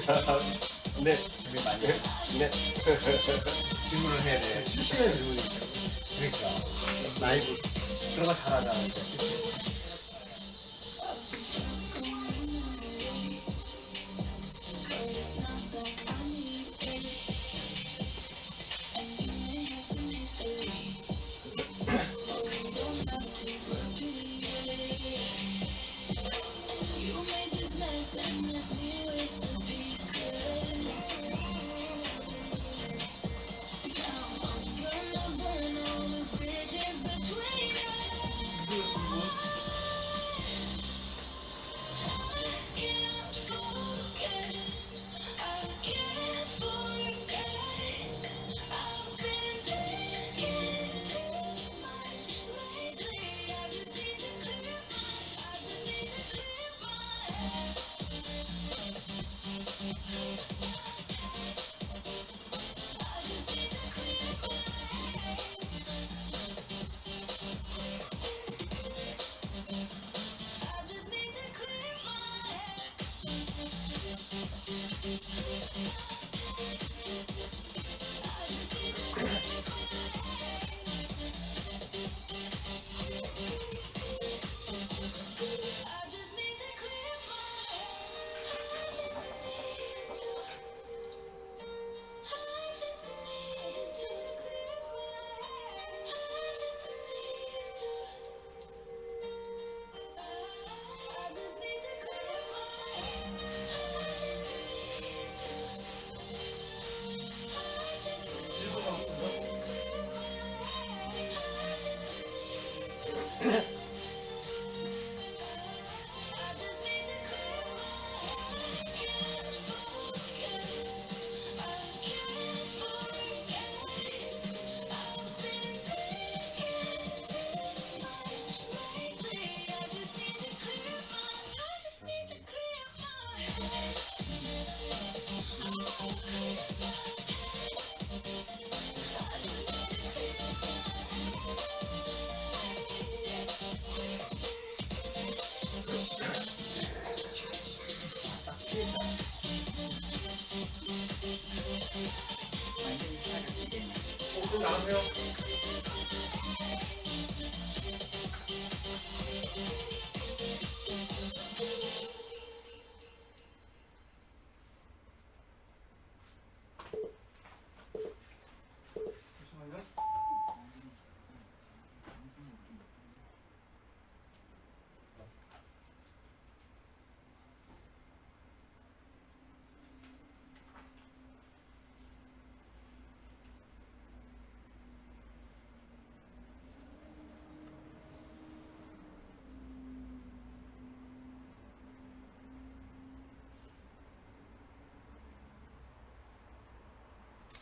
네. 준비 많이 해. 네. 질문을 해야 돼. 실시간 질문이죠. 그러니까 라이브 그런 거 잘하잖아. 이제. 좀 나가세요.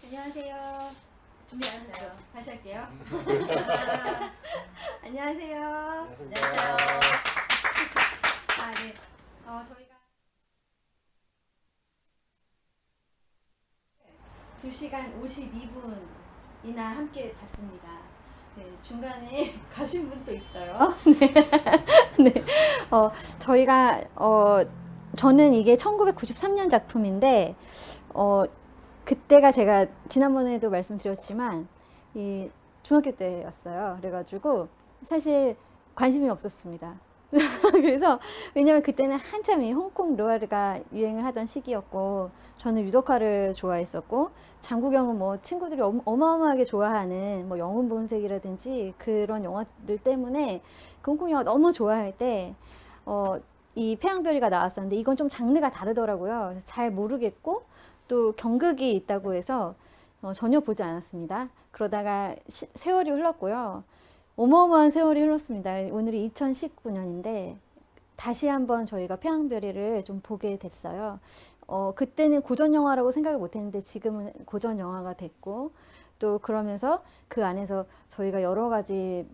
안녕하세요. 준비 안 했어요. 다시 할게요. 안녕하세요. 안녕하세요. 아, 네. 저희가 2시간 52분이나 함께 봤습니다. 네, 중간에 가신 분도 있어요. 네. 네. 저는 이게 1993년 작품인데, 그때가 제가 지난번에도 말씀드렸지만 이 중학교 때였어요. 그래가지고 사실 관심이 없었습니다. 그래서 왜냐면 그때는 한참 이 홍콩 루아르가 유행을 하던 시기였고 저는 유독화를 좋아했었고 장국영은 뭐 친구들이 어마어마하게 좋아하는 뭐 영웅본색이라든지 그런 영화들 때문에 그 홍콩 영화 너무 좋아할 때 이 태양별이가 나왔었는데 이건 좀 장르가 다르더라고요. 그래서 잘 모르겠고 또 경극이 있다고 해서 전혀 보지 않았습니다. 그러다가 세월이 흘렀고요. 어마어마한 세월이 흘렀습니다. 오늘이 2019년인데 다시 한번 저희가 태양별이를 좀 보게 됐어요. 그때는 고전 영화라고 생각을 못했는데 지금은 고전 영화가 됐고 또 그러면서 그 안에서 저희가 여러 가지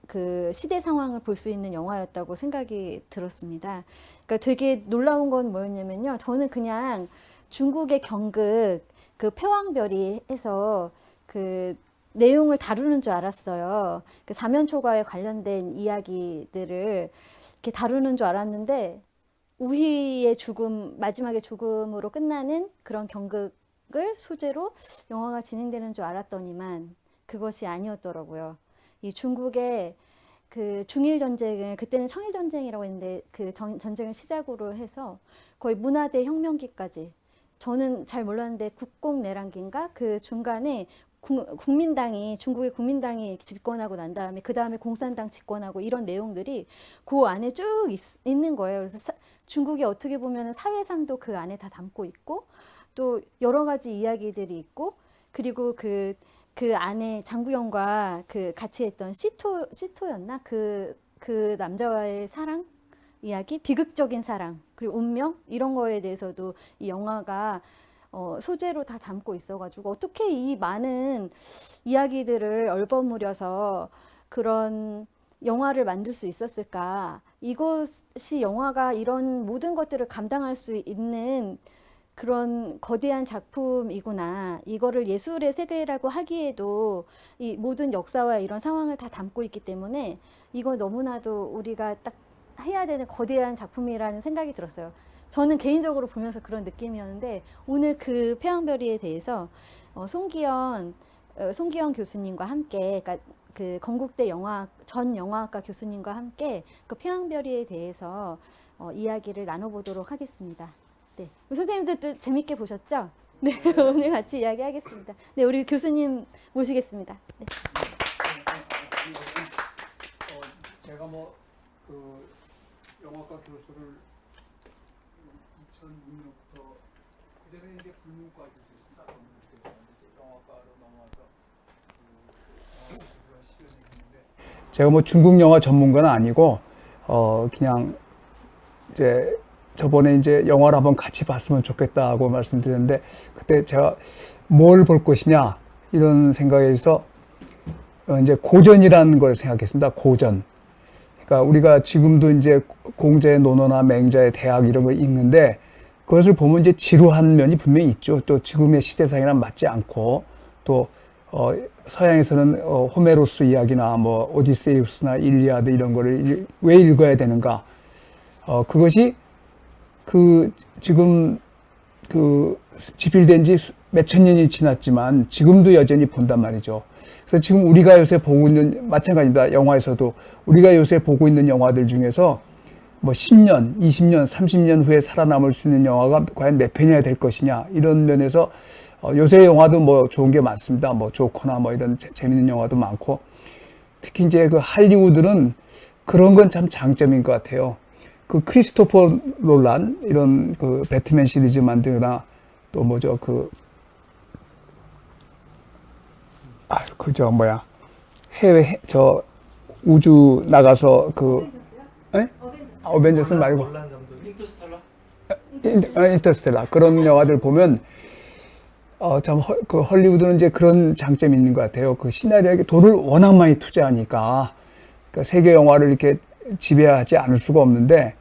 그 시대 상황을 볼 수 있는 영화였다고 생각이 들었습니다. 그러니까 되게 놀라운 건 뭐였냐면요. 저는 그냥 중국의 경극 그 패왕별이 해서 그 내용을 다루는 줄 알았어요. 그 사면초가에 관련된 이야기들을 이렇게 다루는 줄 알았는데 우희의 죽음, 마지막에 죽음으로 끝나는 그런 경극을 소재로 영화가 진행되는 줄 알았더니만 그것이 아니었더라고요. 이 중국의 그 중일 전쟁을, 그때는 청일 전쟁이라고 했는데 그 전쟁을 시작으로 해서 거의 문화대 혁명기까지, 저는 잘 몰랐는데 국공내란기인가 그 중간에 국민당이, 중국의 국민당이 집권하고 난 다음에 그 다음에 공산당 집권하고 이런 내용들이 그 안에 쭉 있는 거예요. 그래서 중국이 어떻게 보면 사회상도 그 안에 다 담고 있고 또 여러 가지 이야기들이 있고, 그리고 그 안에 장구영과 그 같이 했던 시토였나? 그 남자와의 사랑 이야기, 비극적인 사랑, 그리고 운명, 이런 거에 대해서도 이 영화가 소재로 다 담고 있어가지고 어떻게 이 많은 이야기들을 얼버무려서 그런 영화를 만들 수 있었을까? 이것이 영화가 이런 모든 것들을 감당할 수 있는 그런 거대한 작품이구나. 이거를 예술의 세계라고 하기에도 이 모든 역사와 이런 상황을 다 담고 있기 때문에 이거 너무나도 우리가 딱 해야 되는 거대한 작품이라는 생각이 들었어요. 저는 개인적으로 보면서 그런 느낌이었는데, 오늘 그 태양별이에 대해서 송기현 교수님과 함께, 그러니까 그 건국대 전 영화학과 교수님과 함께 그 태양별이에 대해서 이야기를 나눠보도록 하겠습니다. 네, 선생님들도 재밌게 보셨죠? 네, 오늘 같이 이야기하겠습니다. 네, 우리 교수님 모시겠습니다. 네. 제가 그 영화과 교수를 2006년부터, 그전에 이제 불문과 교수였습니다. 영화과로 넘어와서 그런 시연을 했는데, 제가 중국 영화 전문가는 아니고 그냥 이제 저번에 이제 영화를 한번 같이 봤으면 좋겠다고 말씀드렸는데, 그때 제가 뭘 볼 것이냐 이런 생각에서 이제 고전이라는 걸 생각했습니다. 고전. 그러니까 우리가 지금도 이제 공자의 논어나 맹자의 대학 이런 거 읽는데, 그것을 보면 이제 지루한 면이 분명히 있죠. 또 지금의 시대상이랑 맞지 않고, 또 서양에서는 호메로스 이야기나 오디세우스나 일리아드 이런 거를 왜 읽어야 되는가? 그것이 지금 집필된 지 몇천 년이 지났지만 지금도 여전히 본단 말이죠. 그래서 지금 우리가 요새 보고 있는, 마찬가지입니다. 영화에서도 우리가 요새 보고 있는 영화들 중에서 10년, 20년, 30년 후에 살아남을 수 있는 영화가 과연 몇 편이나 될 것이냐, 이런 면에서 요새 영화도 좋은 게 많습니다. 조커나 이런 재밌는 영화도 많고, 특히 이제 그 할리우드는 그런 건 참 장점인 것 같아요. 그 크리스토퍼 놀란 이런 그 배트맨 시리즈 만들거나, 또 해외 우주 나가서 어벤져스 말고 인터스텔라 그런 영화들 보면 참 그 헐리우드는 이제 그런 장점이 있는 것 같아요. 그 시나리오에 돈을 워낙 많이 투자하니까, 그러니까 세계 영화를 이렇게 지배하지 않을 수가 없는데,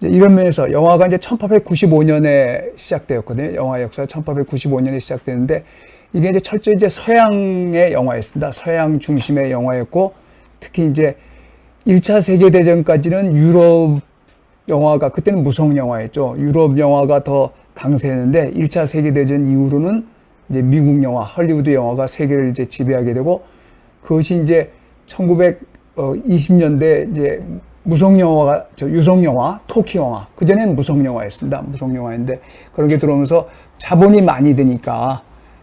이런 면에서 영화가 이제 1895년에 시작되었거든요. 영화 역사가 1895년에 시작되는데, 이게 이제 철저히 이제 서양의 영화였습니다. 서양 중심의 영화였고, 특히 이제 1차 세계대전까지는 유럽 영화가, 그때는 무성 영화였죠. 유럽 영화가 더 강세였는데, 1차 세계대전 이후로는 이제 미국 영화, 헐리우드 영화가 세계를 이제 지배하게 되고, 그것이 이제 1920년대 이제 무성 영화가, 유성 영화, 토키 영화, 그전에는 무성 영화였습니다. 무성 영화인데, 그런 게 들어오면서 자본이 많이 드니까,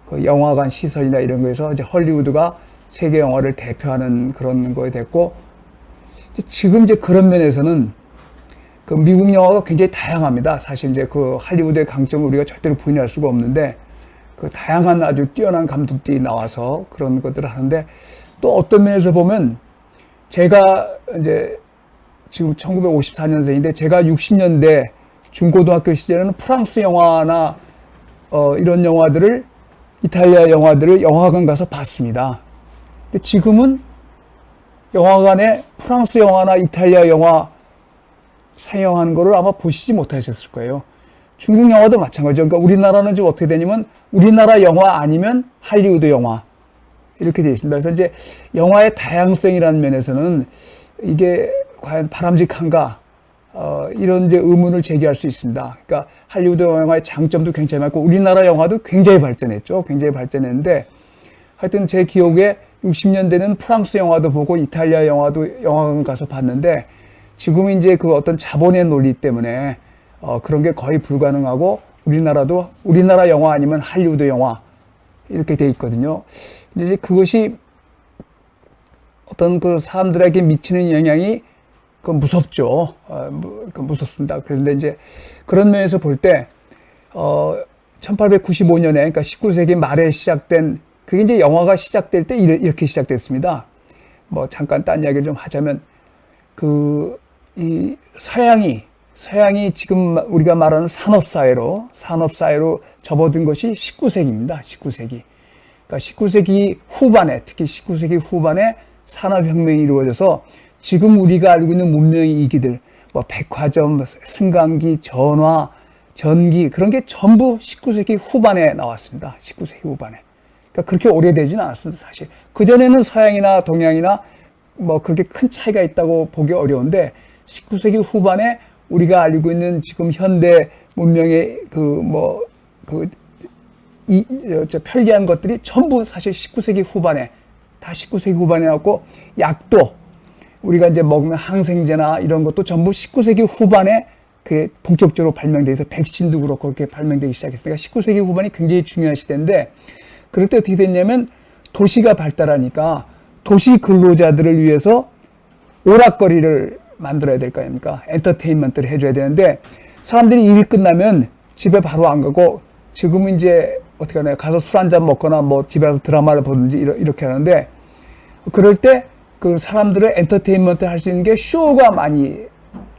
그 영화관 시설이나 이런 거에서 이제 헐리우드가 세계 영화를 대표하는 그런 거에 됐고, 지금 이제 그런 면에서는 그 미국 영화가 굉장히 다양합니다. 사실 이제 그 할리우드의 강점을 우리가 절대로 부인할 수가 없는데, 그 다양한 아주 뛰어난 감독들이 나와서 그런 것들을 하는데, 또 어떤 면에서 보면 제가 이제 지금 1954년생인데, 제가 60년대 중고등학교 시절에는 프랑스 영화나 이런 영화들을, 이탈리아 영화들을 영화관 가서 봤습니다. 근데 지금은 영화관에 프랑스 영화나 이탈리아 영화 상영하는 거를 아마 보시지 못하셨을 거예요. 중국 영화도 마찬가지죠. 그러니까 우리나라는 지금 어떻게 되냐면, 우리나라 영화 아니면 할리우드 영화, 이렇게 되어 있습니다. 그래서 이제 영화의 다양성이라는 면에서는 이게 과연 바람직한가, 이런 이제 의문을 제기할 수 있습니다. 그러니까 할리우드 영화의 장점도 굉장히 많고 우리나라 영화도 굉장히 발전했죠. 굉장히 발전했는데 하여튼 제 기억에 60년대는 프랑스 영화도 보고 이탈리아 영화도 영화관 가서 봤는데 지금은 이제 그 어떤 자본의 논리 때문에 그런 게 거의 불가능하고 우리나라도 우리나라 영화 아니면 할리우드 영화 이렇게 돼 있거든요. 이제 그것이 어떤 그 사람들에게 미치는 영향이 그 무섭죠. 무섭습니다. 그런데 이제 그런 면에서 볼 때 1895년에 그러니까 19세기 말에 시작된 그게 이제 영화가 시작될 때 이렇게 시작됐습니다. 뭐 잠깐 딴 이야기를 좀 하자면 이 서양이 지금 우리가 말하는 산업사회로 접어든 것이 19세기입니다. 19세기. 그러니까 19세기 후반에 특히 19세기 후반에 산업혁명이 이루어져서 지금 우리가 알고 있는 문명의 이기들 뭐 백화점, 승강기, 전화, 전기 그런 게 전부 19세기 후반에 나왔습니다. 19세기 후반에. 그러니까 그렇게 오래되지는 않았습니다. 사실. 그전에는 서양이나 동양이나 뭐 그렇게 큰 차이가 있다고 보기 어려운데 19세기 후반에 우리가 알고 있는 지금 현대 문명의 편리한 것들이 전부 사실 19세기 후반에 다 19세기 후반에 나왔고 약도 우리가 이제 먹는 항생제나 이런 것도 전부 19세기 후반에 그 본격적으로 발명돼서 백신도 그렇고 그렇게 발명되기 시작했으니까 19세기 후반이 굉장히 중요한 시대인데 그럴 때 어떻게 됐냐면 도시가 발달하니까 도시 근로자들을 위해서 오락거리를 만들어야 될 거 아닙니까? 엔터테인먼트를 해줘야 되는데 사람들이 일 끝나면 집에 바로 안 가고 지금은 이제 어떻게 하나요? 가서 술 한잔 먹거나 뭐 집에 가서 드라마를 보든지 이렇게 하는데 그럴 때 그 사람들을 엔터테인먼트 할 수 있는 게 쇼가 많이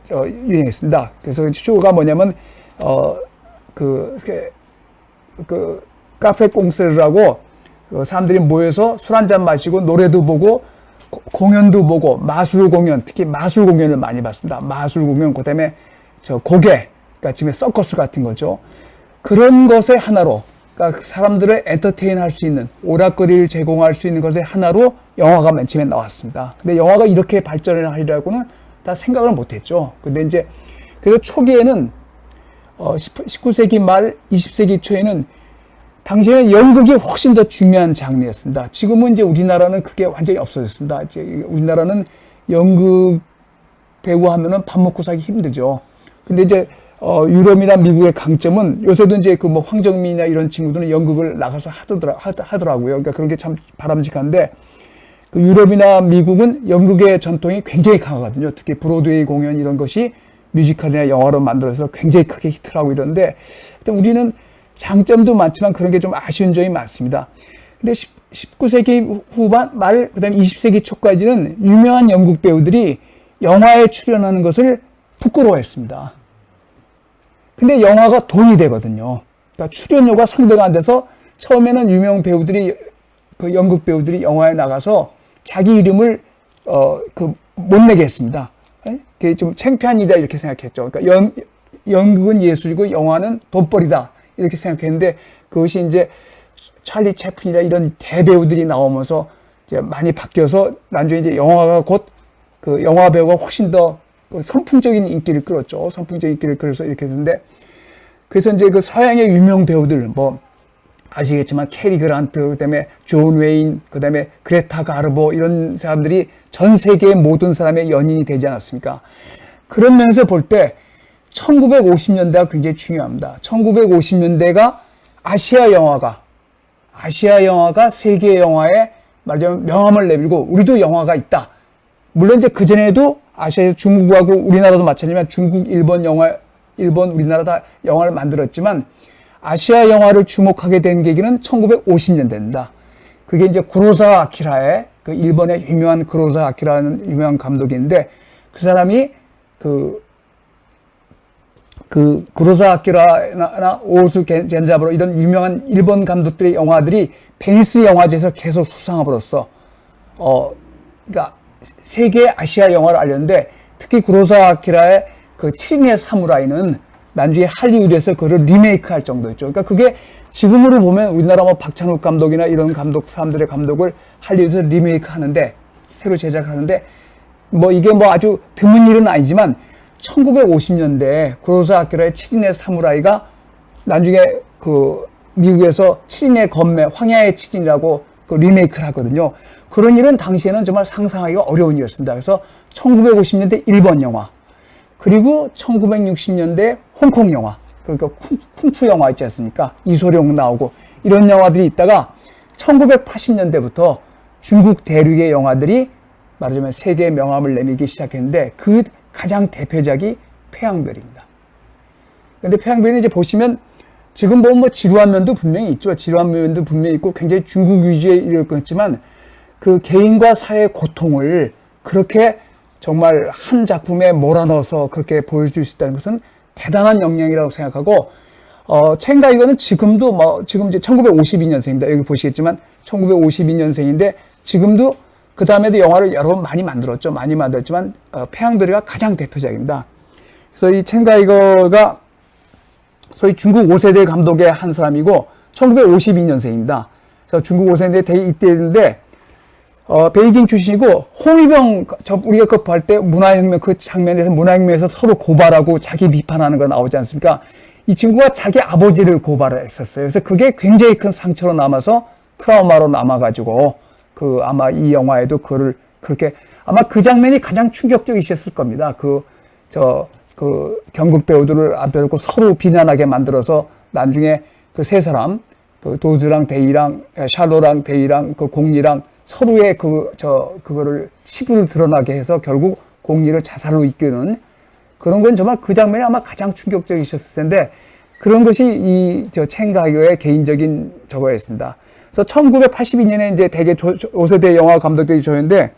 유행했습니다. 그래서 쇼가 뭐냐면 카페 꽁세르라고 사람들이 모여서 술 한잔 마시고 노래도 보고 공연도 보고 마술 공연 특히 마술 공연을 많이 봤습니다. 마술 공연 그다음에 고개 그러니까 지금 서커스 같은 거죠. 그런 것의 하나로 그러니까 사람들을 엔터테인 할 수 있는 오락거리를 제공할 수 있는 것의 하나로 영화가 맨 처음에 나왔습니다. 근데 영화가 이렇게 발전을 하리라고는 다 생각을 못했죠. 근데 이제 그래서 초기에는 19세기 말 20세기 초에는 당시에는 연극이 훨씬 더 중요한 장르였습니다. 지금은 이제 우리나라는 그게 완전히 없어졌습니다. 이제 우리나라는 연극 배우 하면은 밥 먹고 살기 힘들죠. 근데 이제 유럽이나 미국의 강점은 요새도 이제 그 뭐 황정민이나 이런 친구들은 연극을 나가서 하더라고요. 그러니까 그런 게 참 바람직한데 그 유럽이나 미국은 연극의 전통이 굉장히 강하거든요. 특히 브로드웨이 공연 이런 것이 뮤지컬이나 영화로 만들어서 굉장히 크게 히트를 하고 이러는데 우리는 장점도 많지만 그런 게 좀 아쉬운 점이 많습니다. 근데 19세기 후반 말 그다음에 20세기 초까지는 유명한 연극 배우들이 영화에 출연하는 것을 부끄러워했습니다. 근데 영화가 돈이 되거든요. 그러니까 출연료가 상대가 안 돼서 처음에는 유명 배우들이 그 연극 배우들이 영화에 나가서 자기 이름을 못 내게 했습니다. 그게 좀 창피한 일이다 이렇게 생각했죠. 그러니까 연극은 예술이고 영화는 돈벌이다 이렇게 생각했는데 그것이 이제 찰리 채플린이나 이런 대배우들이 나오면서 이제 많이 바뀌어서 나중에 이제 영화가 곧 그 영화 배우가 훨씬 더 선풍적인 인기를 끌었죠. 선풍적인 인기를 끌어서 이렇게 됐는데 그래서 이제 그 서양의 유명 배우들 뭐 아시겠지만 캐리 그란트 그다음에 존 웨인 그다음에 그레타 가르보 이런 사람들이 전 세계의 모든 사람의 연인이 되지 않았습니까? 그런 면에서 볼 때 1950년대가 굉장히 중요합니다. 1950년대가 아시아 영화가 세계 영화에 말하자면 명함을 내밀고 우리도 영화가 있다. 물론 이제 그전에도 아시아에서 중국하고 우리나라도 마찬가지지만 중국, 일본, 우리나라 다 영화를 만들었지만 아시아 영화를 주목하게 된 계기는 1950년대입니다. 그게 이제 구로사와 아키라의 그 일본의 유명한 구로사와 아키라는 유명한 감독인데 그 사람이 그 구로사와 아키라나 오수 겐자부로 이런 유명한 일본 감독들의 영화들이 베니스 영화제에서 계속 수상함으로써 그러니까 세계 아시아 영화를 알렸는데 특히 구로사와 아키라의 그 7인의 사무라이는 나중에 할리우드에서 그걸 리메이크 할 정도였죠. 그러니까 그게 지금으로 보면 우리나라 뭐 박찬욱 감독이나 이런 사람들의 감독을 할리우드에서 리메이크 하는데 새로 제작하는데 뭐 이게 뭐 아주 드문 일은 아니지만 1950년대 구로사 아키라의 7인의 사무라이가 나중에 그 미국에서 7인의 검매, 황야의 7인이라고 그 리메이크를 하거든요. 그런 일은 당시에는 정말 상상하기가 어려운 일이었습니다. 그래서 1950년대 일본 영화, 그리고 1960년대 홍콩 영화, 그러니까 쿵푸 영화 있지 않습니까? 이소룡 나오고 이런 영화들이 있다가 1980년대부터 중국 대륙의 영화들이 말하자면 세계의 명함을 내밀기 시작했는데 그 가장 대표작이 태양별입니다. 근데 태양별은 이제 보시면 지금 보면 뭐 지루한 면도 분명히 있죠. 지루한 면도 분명히 있고 굉장히 중국 위주의 일일 것 같지만 그 개인과 사회의 고통을 그렇게 정말 한 작품에 몰아넣어서 그렇게 보여줄 수 있다는 것은 대단한 역량이라고 생각하고, 첸가 이거는 지금도 지금 이제 1952년생입니다. 여기 보시겠지만 1952년생인데 지금도 그 다음에도 영화를 여러 번 많이 만들었죠. 많이 만들었지만 태양별이가 가장 대표작입니다. 그래서 이 첸가 이거가 소위 중국 5세대 감독의 한 사람이고 1952년생입니다. 그래서 중국 5세대 되게 이때인데 베이징 출신이고 홍위병 우리가 그거 볼 때 문화혁명 그 장면에서 문화혁명에서 서로 고발하고 자기 비판하는 거 나오지 않습니까? 이 친구가 자기 아버지를 고발을 했었어요. 그래서 그게 굉장히 큰 상처로 남아서 트라우마로 남아가지고 그 아마 이 영화에도 그거를 그렇게 아마 그 장면이 가장 충격적이셨을 겁니다. 그 경극 배우들을 안 빼놓고 서로 비난하게 만들어서 나중에 그 세 사람, 그 도즈랑 데이랑 샬로랑 데이랑 그 공리랑 서로의 그거를 치부를 드러나게 해서 결국 공리를 자살로 이끄는 그런 건 정말 그 장면이 아마 가장 충격적이셨을 텐데 그런 것이 이 첸가이거의 개인적인 저거였습니다. 그래서 1982년에 이제 대개 5세대 영화 감독들이 조였는데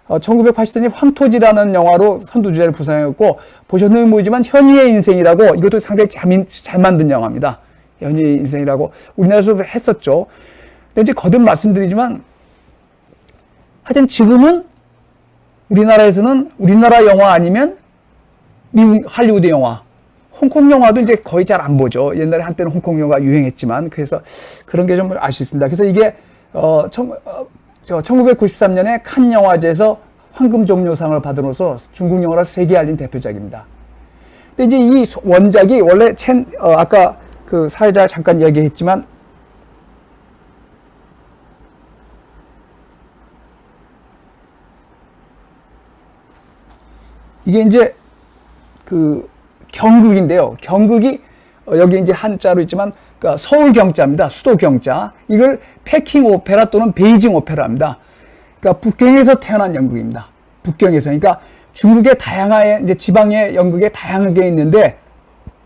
1980년에 황토지라는 영화로 선두주자를 부상했고 보셨는지 모르지만 현이의 인생이라고 이것도 상당히 잘 만든 영화입니다. 현이의 인생이라고 우리나라에서 했었죠. 근데 이제 거듭 말씀드리지만 하여튼 지금은 우리나라에서는 우리나라 영화 아니면 미국 할리우드 영화, 홍콩 영화도 이제 거의 잘 안 보죠. 옛날에 한때는 홍콩 영화가 유행했지만 그래서 그런 게 좀 아쉽습니다. 그래서 이게 1993년에 칸 영화제에서 황금종려상을 받으면서 중국 영화를 세계에 알린 대표작입니다. 근데 이제 이 원작이 원래 아까 그 사회자 잠깐 이야기했지만 이게 이제 그 경극인데요. 경극이 여기 이제 한자로 있지만 그러니까 서울 경자입니다. 수도 경자. 이걸 패킹 오페라 또는 베이징 오페라입니다. 그러니까 북경에서 태어난 연극입니다. 북경에서. 그러니까 중국의 다양한 이제 지방의 연극에 다양하게 있는데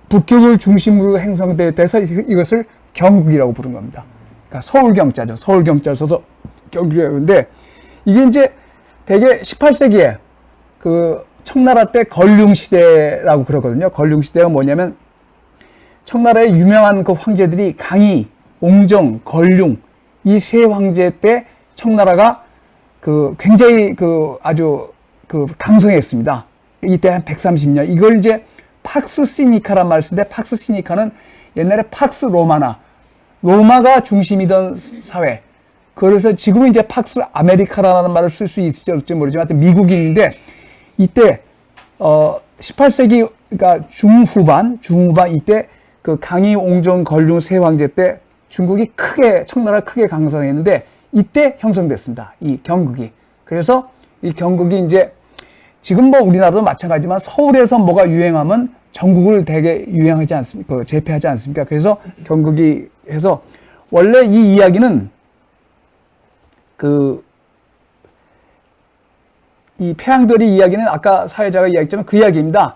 북경을 중심으로 형성돼서 이것을 경극이라고 부른 겁니다. 그러니까 서울 경자죠. 서울 경자를 써서 경극이라는데 이게 이제 대개 18세기에 그 청나라 때 걸륭시대라고 그러거든요. 걸륭시대가 뭐냐면 청나라의 유명한 그 황제들이 강희, 옹정, 걸륭 이 세 황제 때 청나라가 그 굉장히 그 아주 그 강성했습니다. 이때 한 130년. 이걸 이제 팍스 시니카란 말을 쓰는데 팍스 시니카는 옛날에 팍스 로마가 중심이던 사회. 그래서 지금은 이제 팍스 아메리카라는 말을 쓸 수 있을지 모르지만 하여튼 미국인인데 이때 18세기 그러니까 중후반 이때 그 강희, 옹정, 걸륭 세 황제 때 중국이 청나라가 크게 강성했는데 이때 형성됐습니다. 이 경극이. 그래서 이 경극이 이제 지금 뭐 우리나라도 마찬가지지만 서울에서 뭐가 유행하면 전국을 되게 유행하지 않습니까? 재패하지 않습니까? 그래서 경극이 해서 원래 이 이야기는 이 태양별이 이야기는 아까 사회자가 이야기했지만 그 이야기입니다.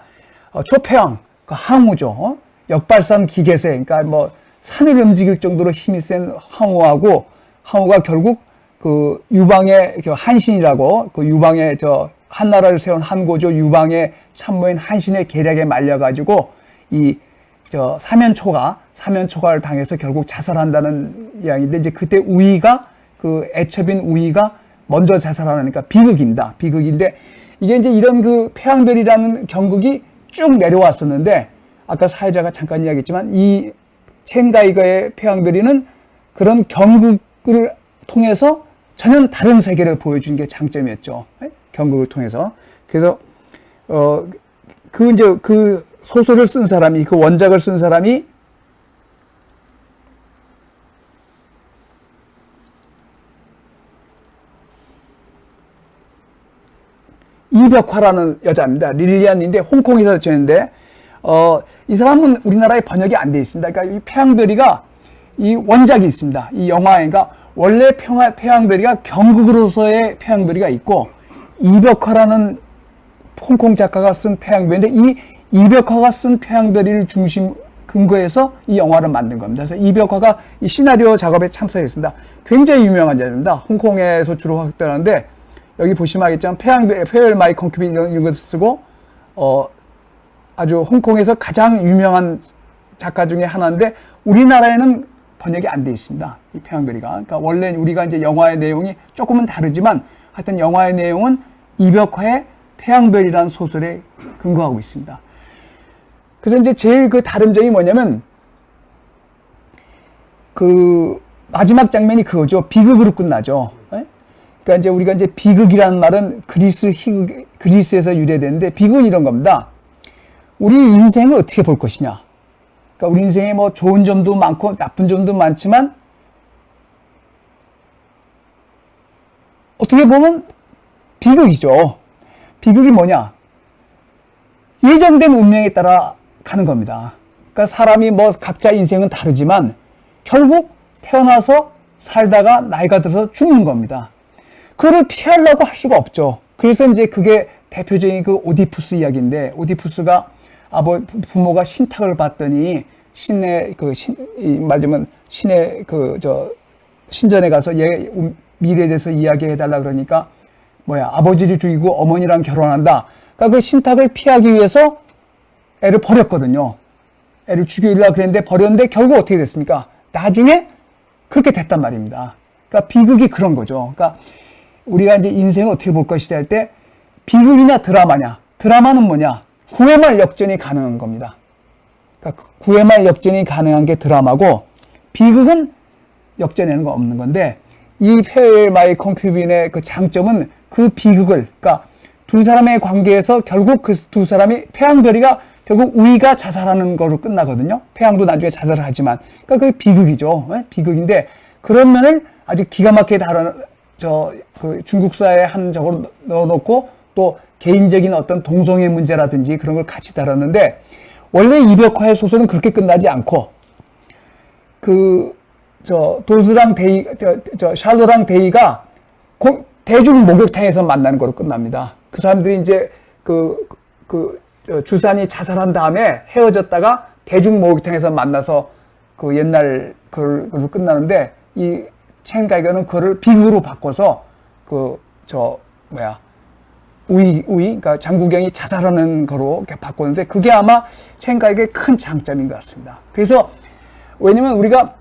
초패왕, 그 항우죠. 역발산 기계세, 그러니까 뭐 산을 움직일 정도로 힘이 센 항우가 결국 그 유방의 한신이라고 그 유방의 한나라를 세운 한고조 유방의 참모인 한신의 계략에 말려가지고 이 사면초가를 당해서 결국 자살한다는 이야기인데 이제 그때 그 애첩인 우위가 먼저 자살하니까 비극입니다. 비극인데 이게 이제 이런 그 태양별이라는 경극이 쭉 내려왔었는데 아까 사회자가 잠깐 이야기했지만 이 첸가이거의 태양별이는 그런 경극을 통해서 전혀 다른 세계를 보여준 게 장점이었죠. 경극을 통해서. 그래서 그 소설을 쓴 사람이, 그 원작을 쓴 사람이 이벽화라는 여자입니다. 릴리안인데 홍콩에서 지었는데 이 사람은 우리나라에 번역이 안 돼 있습니다. 그러니까 이 태양별이가 이 원작이 있습니다. 이 영화에 그러니까 원래 태양별이가 경극으로서의 태양별이가 있고 이벽화라는 홍콩 작가가 쓴 태양별인데 이 이벽화가 쓴 태양별이를 중심 근거해서 이 영화를 만든 겁니다. 그래서 이벽화가 이 시나리오 작업에 참석했습니다. 굉장히 유명한 자입니다. 홍콩에서 주로 활동하는데 여기 보시면 알겠지만 페어웰 마이 콘큐빈 이런 것을 쓰고 아주 홍콩에서 가장 유명한 작가 중에 하나인데 우리나라에는 번역이 안 돼 있습니다. 이 태양별이가. 그러니까 원래 우리가 이제 영화의 내용이 조금은 다르지만 하여튼 영화의 내용은 이벽화의 태양별이라는 소설에 근거하고 있습니다. 그래서 이제 제일 그 다른 점이 뭐냐면 그 마지막 장면이 그거죠. 비극으로 끝나죠. 그러니까 이제 우리가 이제 비극이라는 말은 그리스에서 유래되는데 비극은 이런 겁니다. 우리 인생을 어떻게 볼 것이냐. 그러니까 우리 인생에 뭐 좋은 점도 많고 나쁜 점도 많지만 어떻게 보면 비극이죠. 비극이 뭐냐? 예정된 운명에 따라 가는 겁니다. 그러니까 사람이 뭐 각자 인생은 다르지만 결국 태어나서 살다가 나이가 들어서 죽는 겁니다. 그거를 피하려고 할 수가 없죠. 그래서 이제 그게 대표적인 그 오디푸스 이야기인데 오디푸스가 부모가 신탁을 받더니 맞으면 신의 신전에 가서 미래에 대해서 이야기해 달라 그러니까 아버지를 죽이고 어머니랑 결혼한다. 그러니까 그 신탁을 피하기 위해서 애를 버렸거든요. 애를 죽이려고 그랬는데 버렸는데 결국 어떻게 됐습니까? 나중에 그렇게 됐단 말입니다. 그러니까 비극이 그런 거죠. 그러니까 우리가 이제 인생을 어떻게 볼 것이다 할 때 비극이냐 드라마냐. 드라마는 뭐냐? 구회 말 역전이 가능한 겁니다. 그러니까 구회 말 역전이 가능한 게 드라마고 비극은 역전하는 거 없는 건데 이 페어웰 마이 콘큐빈의 그 장점은 그 비극을 그러니까 두 사람의 관계에서 결국 그 두 사람이 태양별이가 결국 우이가 자살하는 거로 끝나거든요. 태양도 나중에 자살을 하지만 그러니까 그 비극이죠. 비극인데 그런 면을 아주 기가 막히게 그 중국사의 한 적으로 넣어놓고 또 개인적인 어떤 동성애 문제라든지 그런 걸 같이 다뤘는데 원래 이벽화의 소설은 그렇게 끝나지 않고 샬로랑 데이가 대중 목욕탕에서 만나는 거로 끝납니다. 그 사람들이 이제 주산이 자살한 다음에 헤어졌다가 대중 목욕탕에서 만나서 그 옛날 그걸로 끝나는데 이 첸가이거는 그거를 비극으로 바꿔서 그러니까 장구경이 자살하는 거로 이렇게 바꿨는데 그게 아마 첸가이거의 큰 장점인 것 같습니다. 그래서 왜냐면 우리가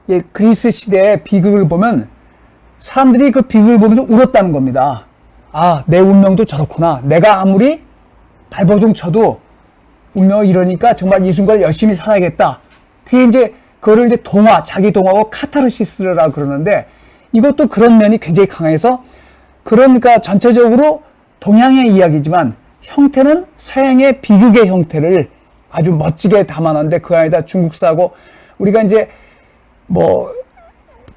이제 그리스 시대의 비극을 보면 사람들이 그 비극을 보면서 울었다는 겁니다. 아, 내 운명도 저렇구나. 내가 아무리 발버둥 쳐도 운명을 이러니까 정말 이 순간을 열심히 살아야겠다. 그게 이제 그거를 이제 자기 동화고 카타르시스라고 그러는데 이것도 그런 면이 굉장히 강해서 그러니까 전체적으로 동양의 이야기지만 형태는 서양의 비극의 형태를 아주 멋지게 담아놨는데 그 안에다 중국사하고 우리가 이제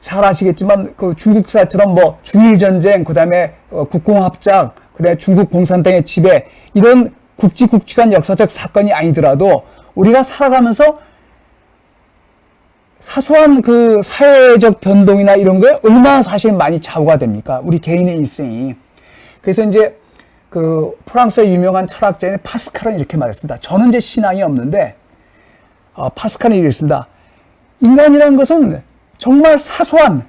잘 아시겠지만 그 중국사처럼 중일전쟁 그다음에 국공합작 그다음에 중국 공산당의 지배 이런 굵직굵직한 역사적 사건이 아니더라도 우리가 살아가면서 사소한 그 사회적 변동이나 이런 거에 얼마나 사실 많이 좌우가 됩니까? 우리 개인의 일생이. 그래서 이제 그 프랑스의 유명한 철학자인 파스칼은 이렇게 말했습니다. 저는 이제 신앙이 없는데 파스칼은 이랬습니다. 인간이라는 것은 정말 사소한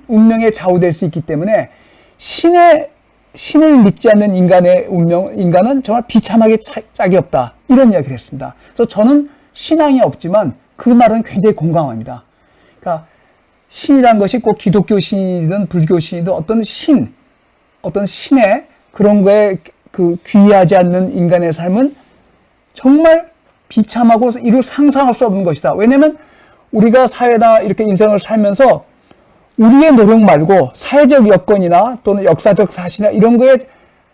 운명에 좌우될 수 있기 때문에 신을 믿지 않는 인간은 정말 비참하게 짝이 없다. 이런 이야기를 했습니다. 그래서 저는 신앙이 없지만 그 말은 굉장히 공감합니다. 그러니까 신이라는 것이 꼭 기독교 신이든 불교 신이든 어떤 신의 그런 거에 귀의하지 않는 인간의 삶은 정말 비참하고 이루 상상할 수 없는 것이다. 왜냐하면 우리가 사회나 이렇게 인생을 살면서 우리의 노력 말고 사회적 여건이나 또는 역사적 사실이나 이런 거에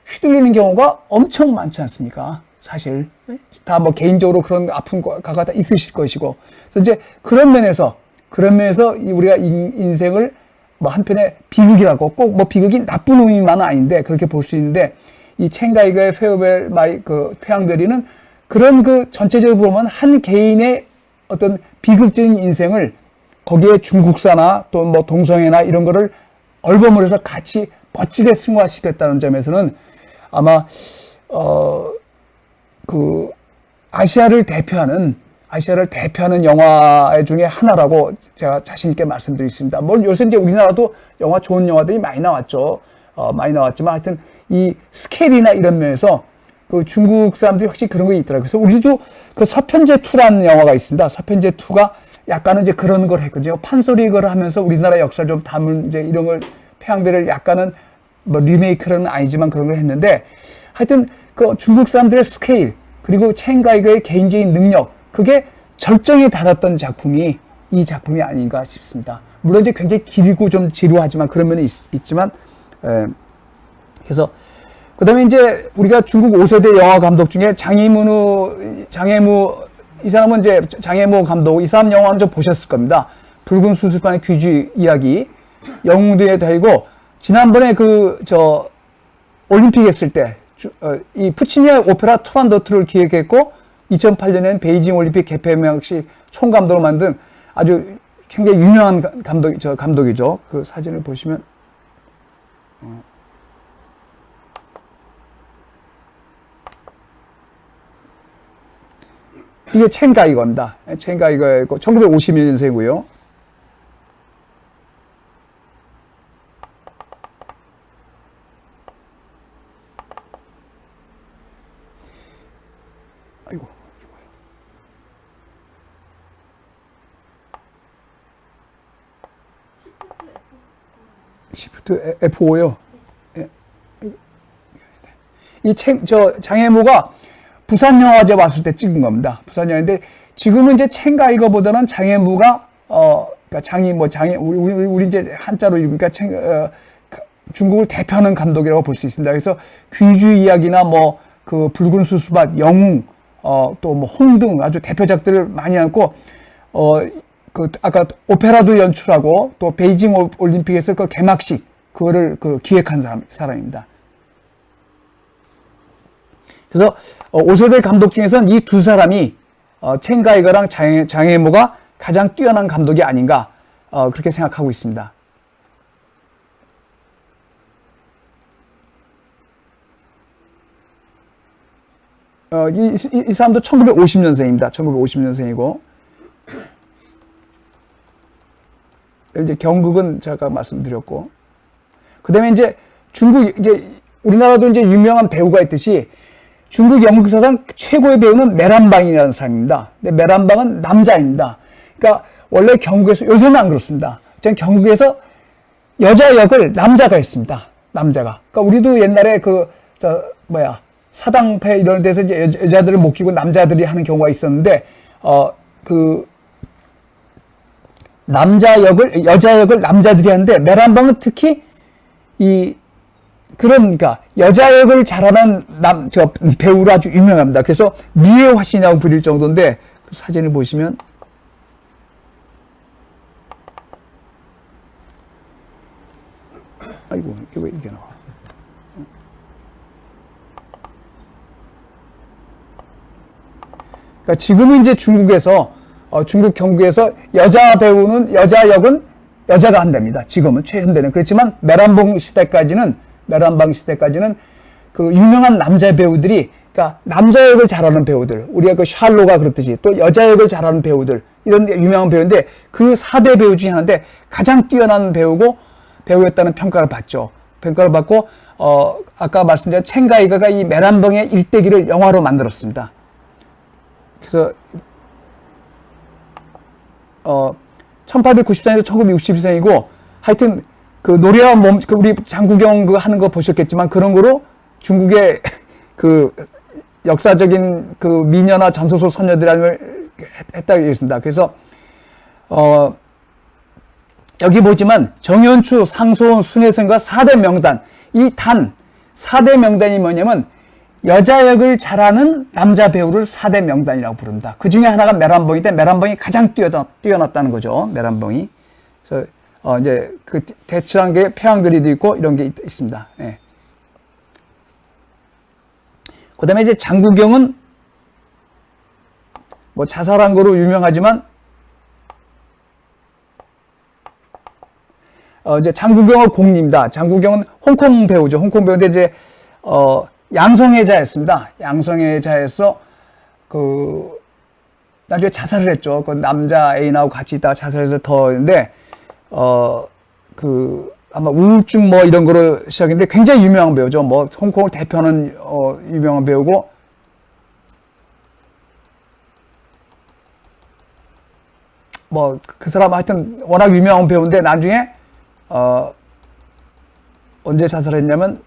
휘둘리는 경우가 엄청 많지 않습니까? 사실 다 뭐 개인적으로 그런 아픔과 다 있으실 것이고, 그래서 이제 그런 면에서 우리가 인생을 뭐 한편의 비극이라고, 꼭 뭐 비극이 나쁜 의미만은 아닌데 그렇게 볼 수 있는데, 이 첸가이거의 페어벨 그 태양별이는 그런 그 전체적으로 보면 한 개인의 어떤 비극적인 인생을 거기에 중국사나 또 뭐 동성애나 이런 거를 얼버무려서 같이 멋지게 승화시켰다는 점에서는 아마 그 아시아를 대표하는 영화 중에 하나라고 제가 자신 있게 말씀드릴 수 있습니다. 뭐 요새 이제 우리나라도 좋은 영화들이 많이 나왔죠. 많이 나왔지만 하여튼 이 스케일이나 이런 면에서 그 중국 사람들이 확실히 그런 게 있더라고요. 그래서 우리도 그 서편제 2라는 영화가 있습니다. 서편제 2가 약간은 이제 그런 걸 했거든요. 판소리 걸 하면서 우리나라 역사를 좀 담은 이제 이런 걸 태양별을 약간은 뭐 리메이크는 아니지만 그런 걸 했는데, 하여튼 그 중국 사람들의 스케일 그리고 첸가이거의 개인적인 능력, 그게 절정에 달았던 작품이 이 작품이 아닌가 싶습니다. 물론 이제 굉장히 길고 좀 지루하지만 그런 면이 있지만, 그래서 그다음에 이제 우리가 중국 5세대 영화 감독 중에 장해무 이 사람은 이제 장해무 감독, 이 사람 영화는 좀 보셨을 겁니다. 붉은 수수판의 귀주 이야기, 영웅들의 달고, 지난번에 올림픽 했을 때 이 푸치니의 오페라 투란도트를 기획했고 2008년엔 베이징 올림픽 개폐명식 총감독으로 만든 아주 굉장히 유명한 감독이죠. 그 사진을 보시면 이게 첸가이거입니다. 첸가이거고 1951년생이고요. 아이고. 시프트 F5요. 이 장해무가 부산영화제 왔을 때 찍은 겁니다. 부산영화인데 지금은 이제 첸가이거보다는 장해무가 그러니까 우리 이제 한자로 읽으니까 중국을 대표하는 감독이라고 볼 수 있습니다. 그래서 귀주 이야기나 뭐 그 붉은 수수밭, 영웅, 또 뭐 홍등 아주 대표작들을 많이 안고 그 아까 오페라도 연출하고 또 베이징 올림픽에서 그 개막식 그거를 기획한 사람입니다. 그래서 5세대 감독 중에서는 이 두 사람이 첸가이거랑 장해무가 가장 뛰어난 감독이 아닌가 그렇게 생각하고 있습니다. 이 사람도 1950년생입니다. 1950년생이고 이제 경극은 제가 말씀드렸고, 그다음에 이제 중국 이제 우리나라도 이제 유명한 배우가 있듯이 중국 연극사상 최고의 배우는 메란방이라는 사람입니다. 근데 메란방은 남자입니다. 그러니까 원래 경극에서 요새는 안 그렇습니다. 전 경극에서 여자 역을 남자가 했습니다. 남자가. 그러니까 우리도 옛날에 사당패 이런 데서 이제 여자들을 못 끼고 남자들이 하는 경우가 있었는데 여자 역을 남자들이 하는데 메란방은 특히 그러니까 여자 역을 잘하는 배우로 아주 유명합니다. 그래서 미의 화신이라고 불릴 정도인데 그 사진을 보시면 아이고 이게 나와. 그러니까 지금은 이제 중국 경극에서 여자 역은 여자가 한답니다. 지금은 최현대는. 그렇지만 메란방 시대까지는 그 유명한 남자 배우들이, 그러니까 남자 역을 잘하는 배우들, 우리가 그 샬로가 그렇듯이 또 여자 역을 잘하는 배우들, 이런 유명한 배우인데 그 4대 배우 중에 하나인데 가장 뛰어난 배우였다는 평가를 받죠. 평가를 받고 아까 말씀드린 첸가이거가 이 메란방의 일대기를 영화로 만들었습니다. 그래서 1894년에서 1962년이고 하여튼 그 노래와 몸, 우리 장국영 하는 거 보셨겠지만 그런 거로 중국의 그 역사적인 그 미녀나 전소설 소녀들이라는 걸 했다고 했습니다. 그래서 여기 보지만 정연추, 상소원, 순회선과 4대 명단, 이 4대 명단이 뭐냐면 여자 역을 잘하는 남자 배우를 4대 명단이라고 부른다. 그 중에 하나가 메란봉인데 메란봉이 가장 뛰어났다는 거죠. 메란봉이. 그래서 이제 그 대충한 게 폐왕거리도 있고 이런 게 있습니다. 예. 그다음에 이제 장구경은 뭐 자살한 거로 유명하지만 이제 장구경은 공입니다. 장구경은 홍콩 배우죠. 홍콩 배우인데 이제 양성애자였습니다. 양성애자에서 나중에 자살을 했죠. 그 남자 애인하고 같이 있다가 자살해서 더인데 아마 우울증 뭐 이런 거로 시작했는데 굉장히 유명한 배우죠. 뭐 홍콩을 대표하는 유명한 배우고 뭐 그 사람 하여튼 워낙 유명한 배우인데 나중에 언제 자살했냐면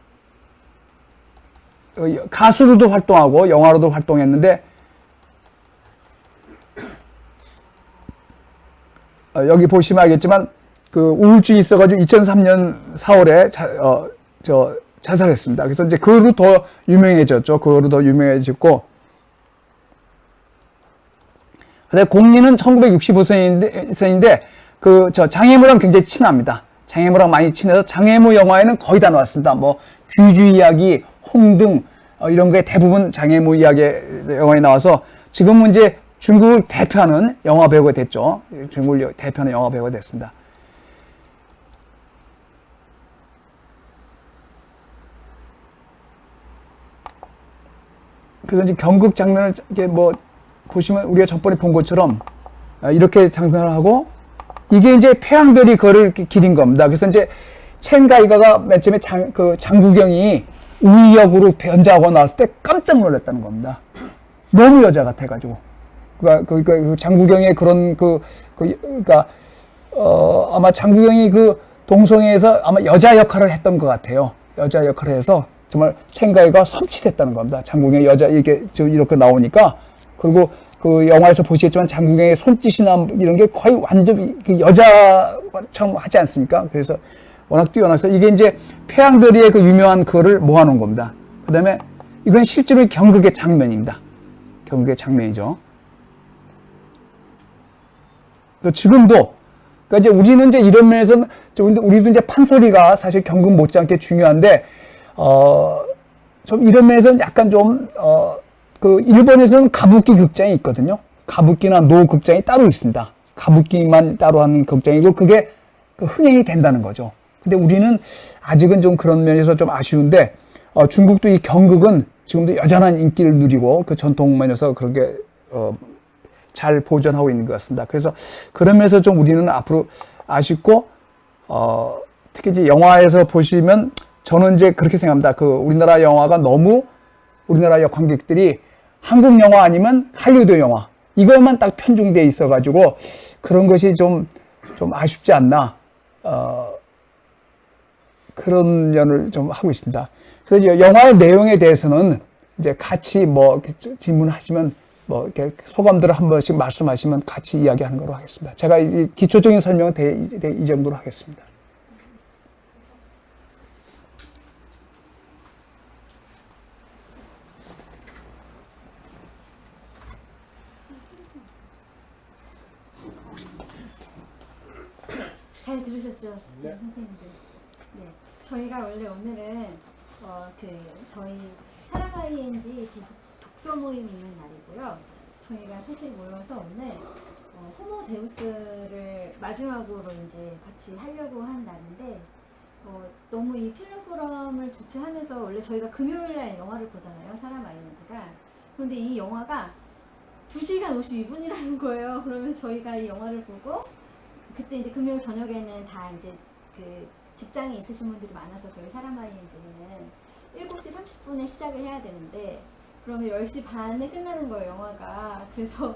가수로도 활동하고 영화로도 활동했는데 여기 보시면 알겠지만 그 우울증이 있어가지고 2003년 4월에 자살했습니다. 그래서 이제 그거로 더 유명해졌죠. 그거로 더 유명해졌고, 근데 공리는 1965년인데 장애무랑 굉장히 친합니다. 장애무랑 많이 친해서 장애무 영화에는 거의 다 나왔습니다. 뭐 귀주 이야기, 홍등 이런 게 대부분 장애무 이야기 영화에 나와서 지금은 이제 중국을 대표하는 영화 배우가 됐죠. 중국을 대표하는 영화 배우가 됐습니다. 그래서 이제 경극 장면을 이게 뭐 보시면 우리가 전번에 본 것처럼 이렇게 장선을 하고 이게 이제 폐왕별이 그거를 기린 겁니다. 그래서 이제 첸가이가가 맨 처음에 장구경이 우이역으로 변자하고 나왔을 때 깜짝 놀랐다는 겁니다. 너무 여자 같아가지고. 그러니까 장구경의 그런 그러니까 아마 장구경이 그 동성애에서 아마 여자 역할을 했던 것 같아요. 여자 역할을 해서 정말 첸가이가 섬찟했다는 겁니다. 장구경이 여자 이렇게 나오니까. 그리고 그 영화에서 보시겠지만 장구경의 손짓이나 이런 게 거의 완전 그 여자처럼 하지 않습니까? 그래서 워낙 뛰어나서 이게 이제 폐왕별이의 그 유명한 그거를 모아놓은 겁니다. 그 다음에 이건 실제로 경극의 장면입니다. 경극의 장면이죠. 지금도 그러니까 이제 우리는 이제 이런 면에서는 우리도 이제 판소리가 사실 경극 못지않게 중요한데 좀 이런 면에서는 약간 좀 그 일본에서는 가부키 극장이 있거든요. 가부키나 노 극장이 따로 있습니다. 가부키만 따로 하는 극장이고 그게 흥행이 된다는 거죠. 근데 우리는 아직은 좀 그런 면에서 좀 아쉬운데 중국도 이 경극은 지금도 여전한 인기를 누리고 그 전통 면에서 그렇게 잘 보존하고 있는 것 같습니다. 그래서 그런 면에서 좀 우리는 앞으로 아쉽고 특히 이제 영화에서 보시면 저는 이제 그렇게 생각합니다. 그 우리나라 영화가 너무 우리나라 관객들이 한국 영화 아니면 할리우드 영화 이것만 딱 편중돼 있어가지고 그런 것이 좀 아쉽지 않나 그런 면을 좀 하고 있습니다. 그래서 영화의 내용에 대해서는 이제 같이 뭐 질문하시면 뭐 이렇게 소감들을 한 번씩 말씀하시면 같이 이야기하는 걸로 하겠습니다. 제가 이 기초적인 설명은 이 정도로 하겠습니다. 잘 들으셨죠, 네. 선생님들? 네, 저희가 원래 오늘은 저희 사랑 ING 독서 모임 있는 날이고요. 저희가 셋이 모여서 오늘 호모 데우스를 마지막으로 이제 같이 하려고 한 날인데 너무 이 필름 포럼을 주최하면서 원래 저희가 금요일날 영화를 보잖아요, 사람 ING가. 그런데 이 영화가 2시간 52분이라는 거예요. 그러면 저희가 이 영화를 보고 그때 이제 금요일 저녁에는 다 이제 그 직장에 있으신 분들이 많아서 저희 사람 ING는 7시 30분에 시작을 해야 되는데 그러면 10시 반에 끝나는 거예요, 영화가. 그래서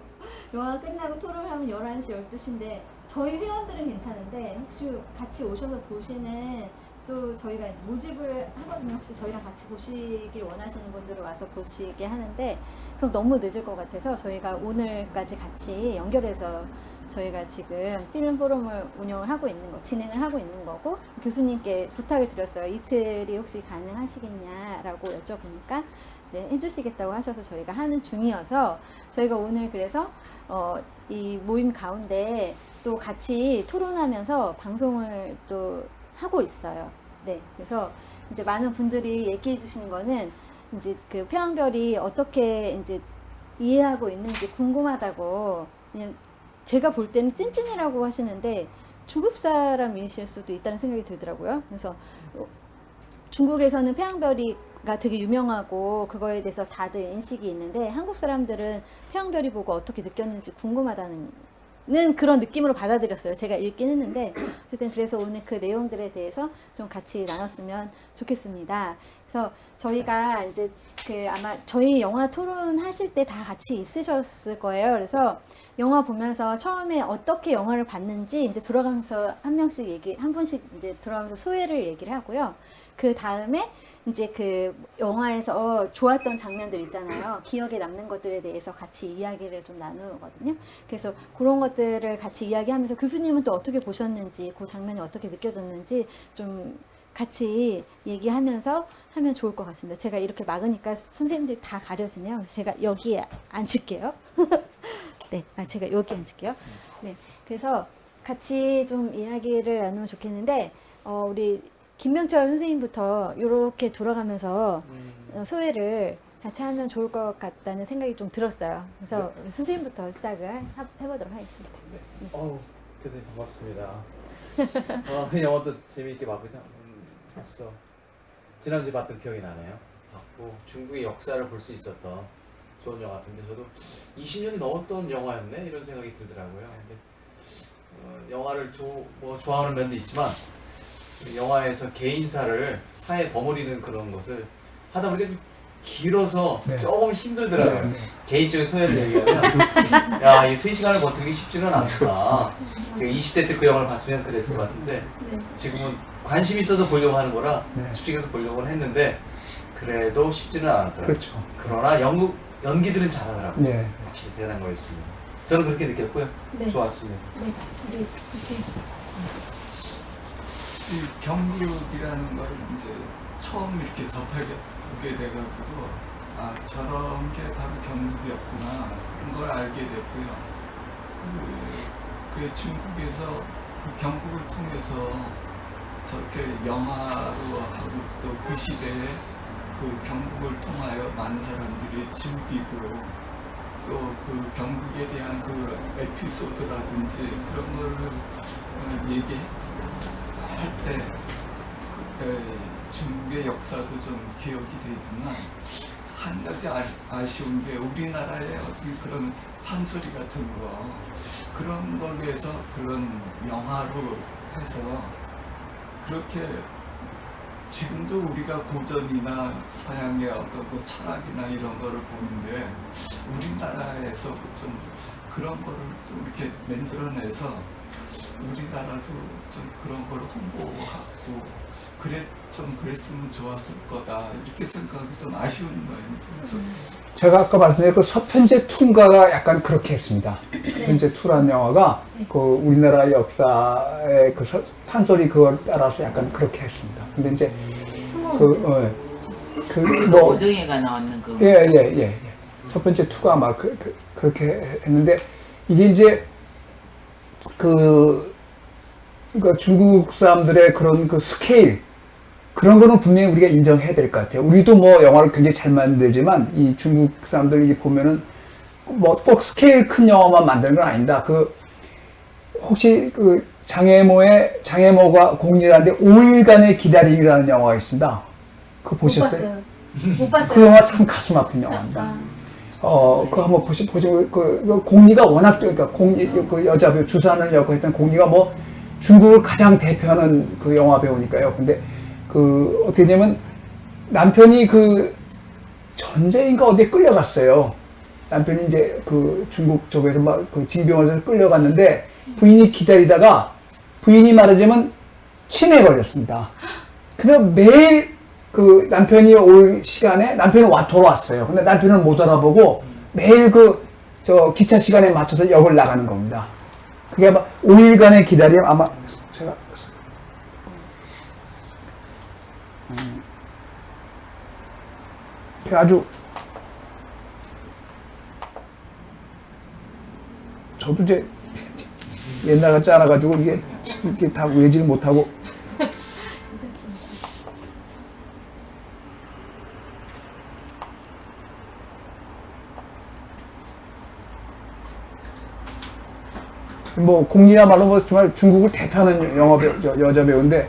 영화가 끝나고 토론을 하면 11시, 12시인데 저희 회원들은 괜찮은데 혹시 같이 오셔서 보시는 또 저희가 이제 모집을 하거든요. 혹시 저희랑 같이 보시길 원하시는 분들을 와서 보시게 하는데 그럼 너무 늦을 것 같아서 저희가 오늘까지 같이 연결해서 저희가 지금 필름 포럼을 운영을 하고 있는 거, 진행을 하고 있는 거고 교수님께 부탁을 드렸어요. 이틀이 혹시 가능하시겠냐라고 여쭤보니까 이제 해주시겠다고 하셔서 저희가 하는 중이어서 저희가 오늘 그래서 이 모임 가운데 또 같이 토론하면서 방송을 또 하고 있어요. 네, 그래서 이제 많은 분들이 얘기해 주시는 거는 이제 그 폐왕별이 어떻게 이제 이해하고 있는지 궁금하다고. 그냥 제가 볼 때는 찐찐이라고 하시는데 중국 사람이실 수도 있다는 생각이 들더라고요. 그래서 중국에서는 폐왕별이가 되게 유명하고 그거에 대해서 다들 인식이 있는데 한국 사람들은 폐왕별이 보고 어떻게 느꼈는지 궁금하다는 그런 느낌으로 받아들였어요. 제가 읽긴 했는데 어쨌든 그래서 오늘 그 내용들에 대해서 좀 같이 나눴으면 좋겠습니다. 그래서 저희가 이제 그 아마 저희 영화 토론하실 때 다 같이 있으셨을 거예요. 그래서 영화 보면서 처음에 어떻게 영화를 봤는지 이제 돌아가면서 한 분씩 이제 돌아가면서 소회를 얘기를 하고요. 그 다음에 이제 그 영화에서 좋았던 장면들 있잖아요. 기억에 남는 것들에 대해서 같이 이야기를 좀 나누거든요. 그래서 그런 것들을 같이 이야기하면서 교수님은 또 어떻게 보셨는지, 그 장면이 어떻게 느껴졌는지 좀 같이 얘기하면서 하면 좋을 것 같습니다. 제가 이렇게 막으니까 선생님들이 다 가려지네요. 그래서 제가 여기에 앉을게요. 네, 제가 여기 앉을게요. 네, 그래서 같이 좀 이야기를 나누면 좋겠는데, 우리 김명철 선생님부터 이렇게 돌아가면서 소회를 같이 하면 좋을 것 같다는 생각이 좀 들었어요. 그래서 우리 선생님부터 시작을 해보도록 하겠습니다. 교수님 반갑습니다. 영화도 재미있게 봤거든요. 벌써 지난주에 봤던 기억이 나네요. 봤고 중국의 역사를 볼 수 있었던 좋은 영화 같은데 저도 20년이 넘었던 영화였네 이런 생각이 들더라고요. 근데 영화를 좋아하는 면도 있지만 영화에서 개인사를 사회에 버무리는 그런 것을 하다 보니까 좀 길어서 네. 조금 힘들더라고요. 네. 개인적인 소회를 얘기하면 야, 이 3시간을 버티기 쉽지는 않구나. 제가 20대 때 그 영화를 봤으면 그랬을 것 같은데 지금은 관심 있어서 보려고 하는 거라 네. 집중해서 보려고 했는데 그래도 쉽지는 않았더라고요. 그렇죠. 그러나 연기들은 잘하더라고요. 네. 확실히 대단한 거였습니다. 저는 그렇게 느꼈고요. 네. 좋았습니다. 네, 우리 같이. 이 경극이라는 걸 이제 처음 이렇게 접하게 돼가지고 저런 게 바로 경극이었구나 이런 걸 알게 됐고요. 그 중국에서 그 경극을 통해서 저렇게 영화로 하고 또 그 시대에 그 경극을 통하여 많은 사람들이 즐기고 또 그 경극에 대한 그 에피소드라든지 그런 거를 얘기할 때 중국의 역사도 좀 기억이 되지만 한 가지 아쉬운 게 우리나라의 어떤 그런 판소리 같은 거 그런 걸로 해서 그런 영화로 해서 그렇게 지금도 우리가 고전이나 서양의 어떤 그 철학이나 이런 거를 보는데 우리나라에서 좀 그런 거를 좀 이렇게 만들어내서 우리나라도 좀 그런 걸 홍보하고 그랬으면 좋았을 거다 이렇게 생각이 좀 아쉬운 마음이 좀 있었어요. 제가 아까 말씀드린 그 서편제 투인가가 약간 그렇게 했습니다. 서편제 투라는 영화가 그 우리나라 역사의 그 판소리 그걸 따라서 약간 그렇게 했습니다. 근데 이제 뭐 오정혜가 나왔는 그. 예. 서편제 투가 아마 그렇게 했는데 이게 이제 그 중국 사람들의 그런 그 스케일 그런 거는 분명히 우리가 인정해야 될 것 같아요. 우리도 뭐 영화를 굉장히 잘 만들지만 이 중국 사람들이 보면은 뭐 꼭 스케일 큰 영화만 만드는 건 아니다. 혹시 장애모가 공연하는데 5일간의 기다림이라는 영화가 있습니다. 그거 보셨어요? 못 봤어요. 그 영화 참 가슴 아픈 영화입니다. 그거 한번 보시고 그 공리가 워낙 그러니까 그 여자 배우 주산을 역할했던 공리가 뭐 중국을 가장 대표하는 그 영화 배우니까요. 근데 어떻게 되냐면 남편이 전쟁인가 어디에 끌려갔어요. 남편이 이제 중국 쪽에서 막 징병원에서 끌려갔는데 부인이 기다리다가 부인이 말하자면 치매에 걸렸습니다. 그래서 매일 그 남편이 올 시간에 남편이 돌아왔어요. 근데 남편을 못 알아보고 매일 저 기차 시간에 맞춰서 역을 나가는 겁니다. 그게 아마 5일간의 기다림 아마 제가 아주 저도 이제 옛날 같지 않아가지고 이게 다 외지를 못하고 뭐 공리야말로 뭐 정말 중국을 대표하는 영화 배우, 여자 배우인데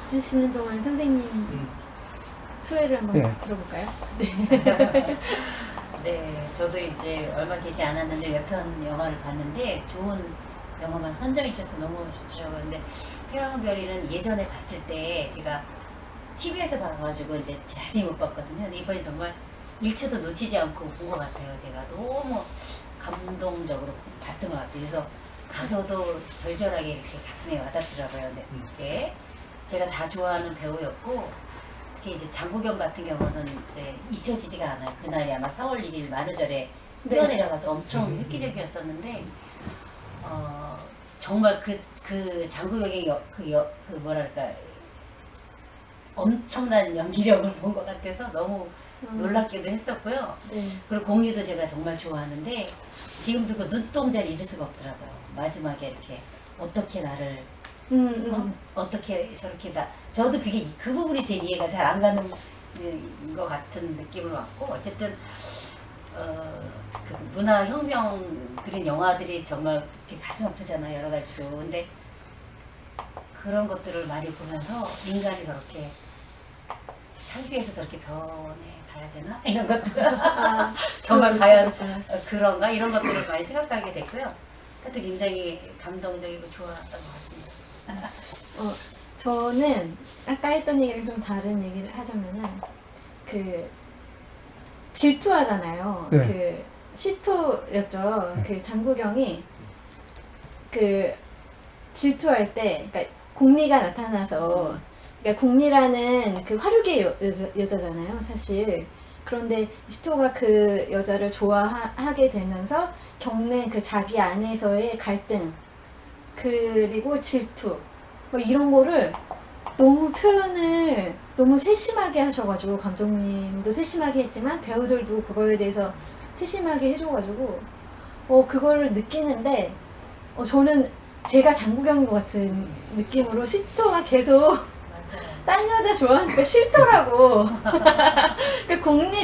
찾으시는 동안 선생님 소회를 한번 예. 들어볼까요? 네, 저도 이제 얼마 되지 않았는데 몇 편 영화를 봤는데 좋은 영화만 선정해 주셔서 너무 좋더라고요. 근데 태양별이는 예전에 봤을 때 제가 TV에서 봐가지고 이제 자세히 못 봤거든요. 근데 이번에 정말 1초도 놓치지 않고 본 것 같아요. 제가 너무 감동적으로 봤던 것 같아요. 그래서 가서도 절절하게 이렇게 가슴에 와닿더라고요. 네. 제가 다 좋아하는 배우였고 특히 이제 장국영 같은 경우는 이제 잊혀지지가 않아요. 그날이 아마 4월 1일 만우절에 뛰어내려가지고 엄청 획기적이었었는데 정말 그 장국영의 그 뭐랄까 엄청난 연기력을 본 것 같아서 너무 놀랍기도 했었고요. 네. 그리고 공유도 제가 정말 좋아하는데 지금도 그 눈동자를 잊을 수가 없더라고요. 마지막에 이렇게 어떻게 나를 어떻게 저렇게 저도 그 부분이 제 이해가 잘 안 가는 것 같은 느낌을 왔고 어쨌든 그 문화혁명 그린 영화들이 정말 이렇게 가슴 아프잖아요. 여러 가지로. 근데 그런 것들을 많이 보면서 인간이 저렇게 살기 위해서 저렇게 변해가야 되나? 이런 것들 정말 과연 그런가? 이런 것들을 많이 생각하게 됐고요. 하여튼 굉장히 감동적이고 좋았던 것 같습니다. 저는 아까 했던 얘기랑 좀 다른 얘기를 하자면은 그 질투하잖아요. 네. 그 시토였죠. 그 장국영이 그 질투할 때, 그러니까 공리가 나타나서, 그러니까 공리라는 그 화류계 여자잖아요, 사실. 그런데 시토가 그 여자를 좋아하게 되면서 겪는 그 자기 안에서의 갈등, 그리고 질투, 뭐 이런 거를 너무 표현을 너무 세심하게 하셔가지고, 감독님도 세심하게 했지만 배우들도 그거에 대해서 세심하게 해줘가지고 그거를 느끼는데 저는 제가 장국영인 것 같은 느낌으로 시토가 계속 맞아요. 딴 여자 좋아하니까 싫더라고.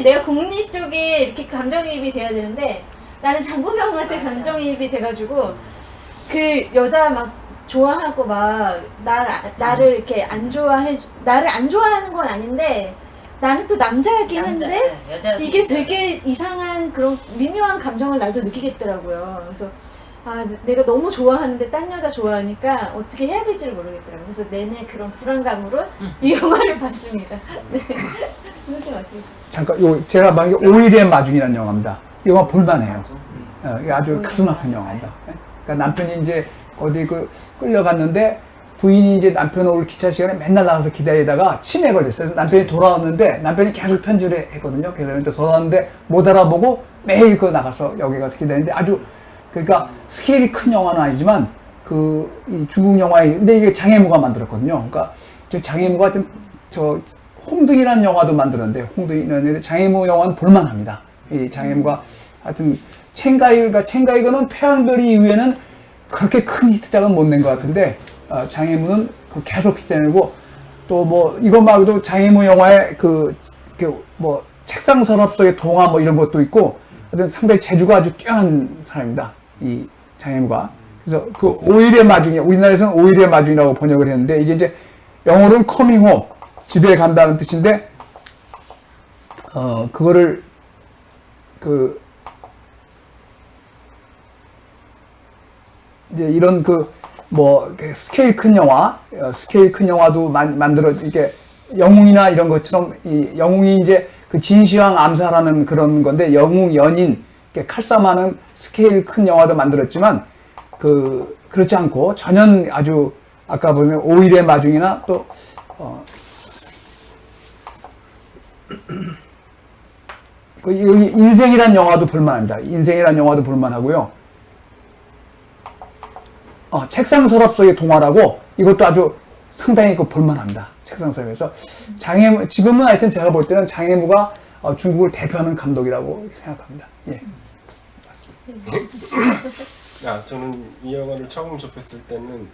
내가 공리 쪽에 이렇게 감정이입이 돼야 되는데 나는 장국영한테 맞아. 감정이입이 돼가지고 그 여자 막 좋아하고 막 나를 이렇게 나를 안 좋아하는 건 아닌데 나는 또 남자이긴 한데 이게 되게 이상한 그런 미묘한 감정을 나도 느끼겠더라고요. 그래서 내가 너무 좋아하는데 딴 여자 좋아하니까 어떻게 해야 될지를 모르겠더라고요. 그래서 내내 그런 불안감으로 이 영화를 봤습니다. 네. 그렇게 맞습니다. 잠깐 제가 만약에 5일의 마중이라는 영화입니다. 이 영화 볼만해요. 이게 아주 가슴 아픈 영화입니다. 그러니까 남편이 이제 어디 끌려갔는데 부인이 이제 남편 올 기차 시간에 맨날 나가서 기다리다가 치매 걸렸어요. 그래서 남편이 돌아왔는데 남편이 계속 편지를 했거든요. 그래서 돌아왔는데 못 알아보고 매일 나가서 여기 가서 기다리는데 아주 그러니까 스케일이 큰 영화는 아니지만 이 중국 영화에 근데 이게 장혜무가 만들었거든요. 그러니까 저 장혜무가 하여튼 저 홍등이라는 영화도 만들었는데 홍등이라는 장혜무 영화는 볼만합니다. 이 장혜무가 하여튼 챙가이거는 태양별이 이후에는 그렇게 큰 히트작은 못 낸 것 같은데 장혜무는 계속 히트내고 또 뭐 이것 말고도 장혜무 영화에 뭐 책상 서랍 속의 동화 뭐 이런 것도 있고 하여튼 상당히 재주가 아주 뛰어난 사람입니다. 이 장혜무가. 그래서 그 5일의 마중이 우리나라에서는 5일의 마중이라고 번역을 했는데 이게 이제 영어로는 커밍 홈 집에 간다는 뜻인데 그거를 이제 이런 뭐 스케일 큰 영화, 스케일 큰 영화도 만들어 이게 영웅이나 이런 것처럼 이 영웅이 이제 그 진시황 암살하는 그런 건데 영웅 연인 이렇게 칼싸움하는 스케일 큰 영화도 만들었지만 그렇지 않고 전혀 아주 아까 보면 오일의 마중이나 또 여기 인생이란 영화도 볼만합니다. 인생이란 영화도 볼만하고요. 책상 서랍 속의 동화라고 이것도 아주 상당히 볼만합니다. 책상 서랍에서 지금은 하여튼 제가 볼 때는 장혜무가 중국을 대표하는 감독이라고 생각합니다. 예. 저는 이 영화를 처음 접했을 때는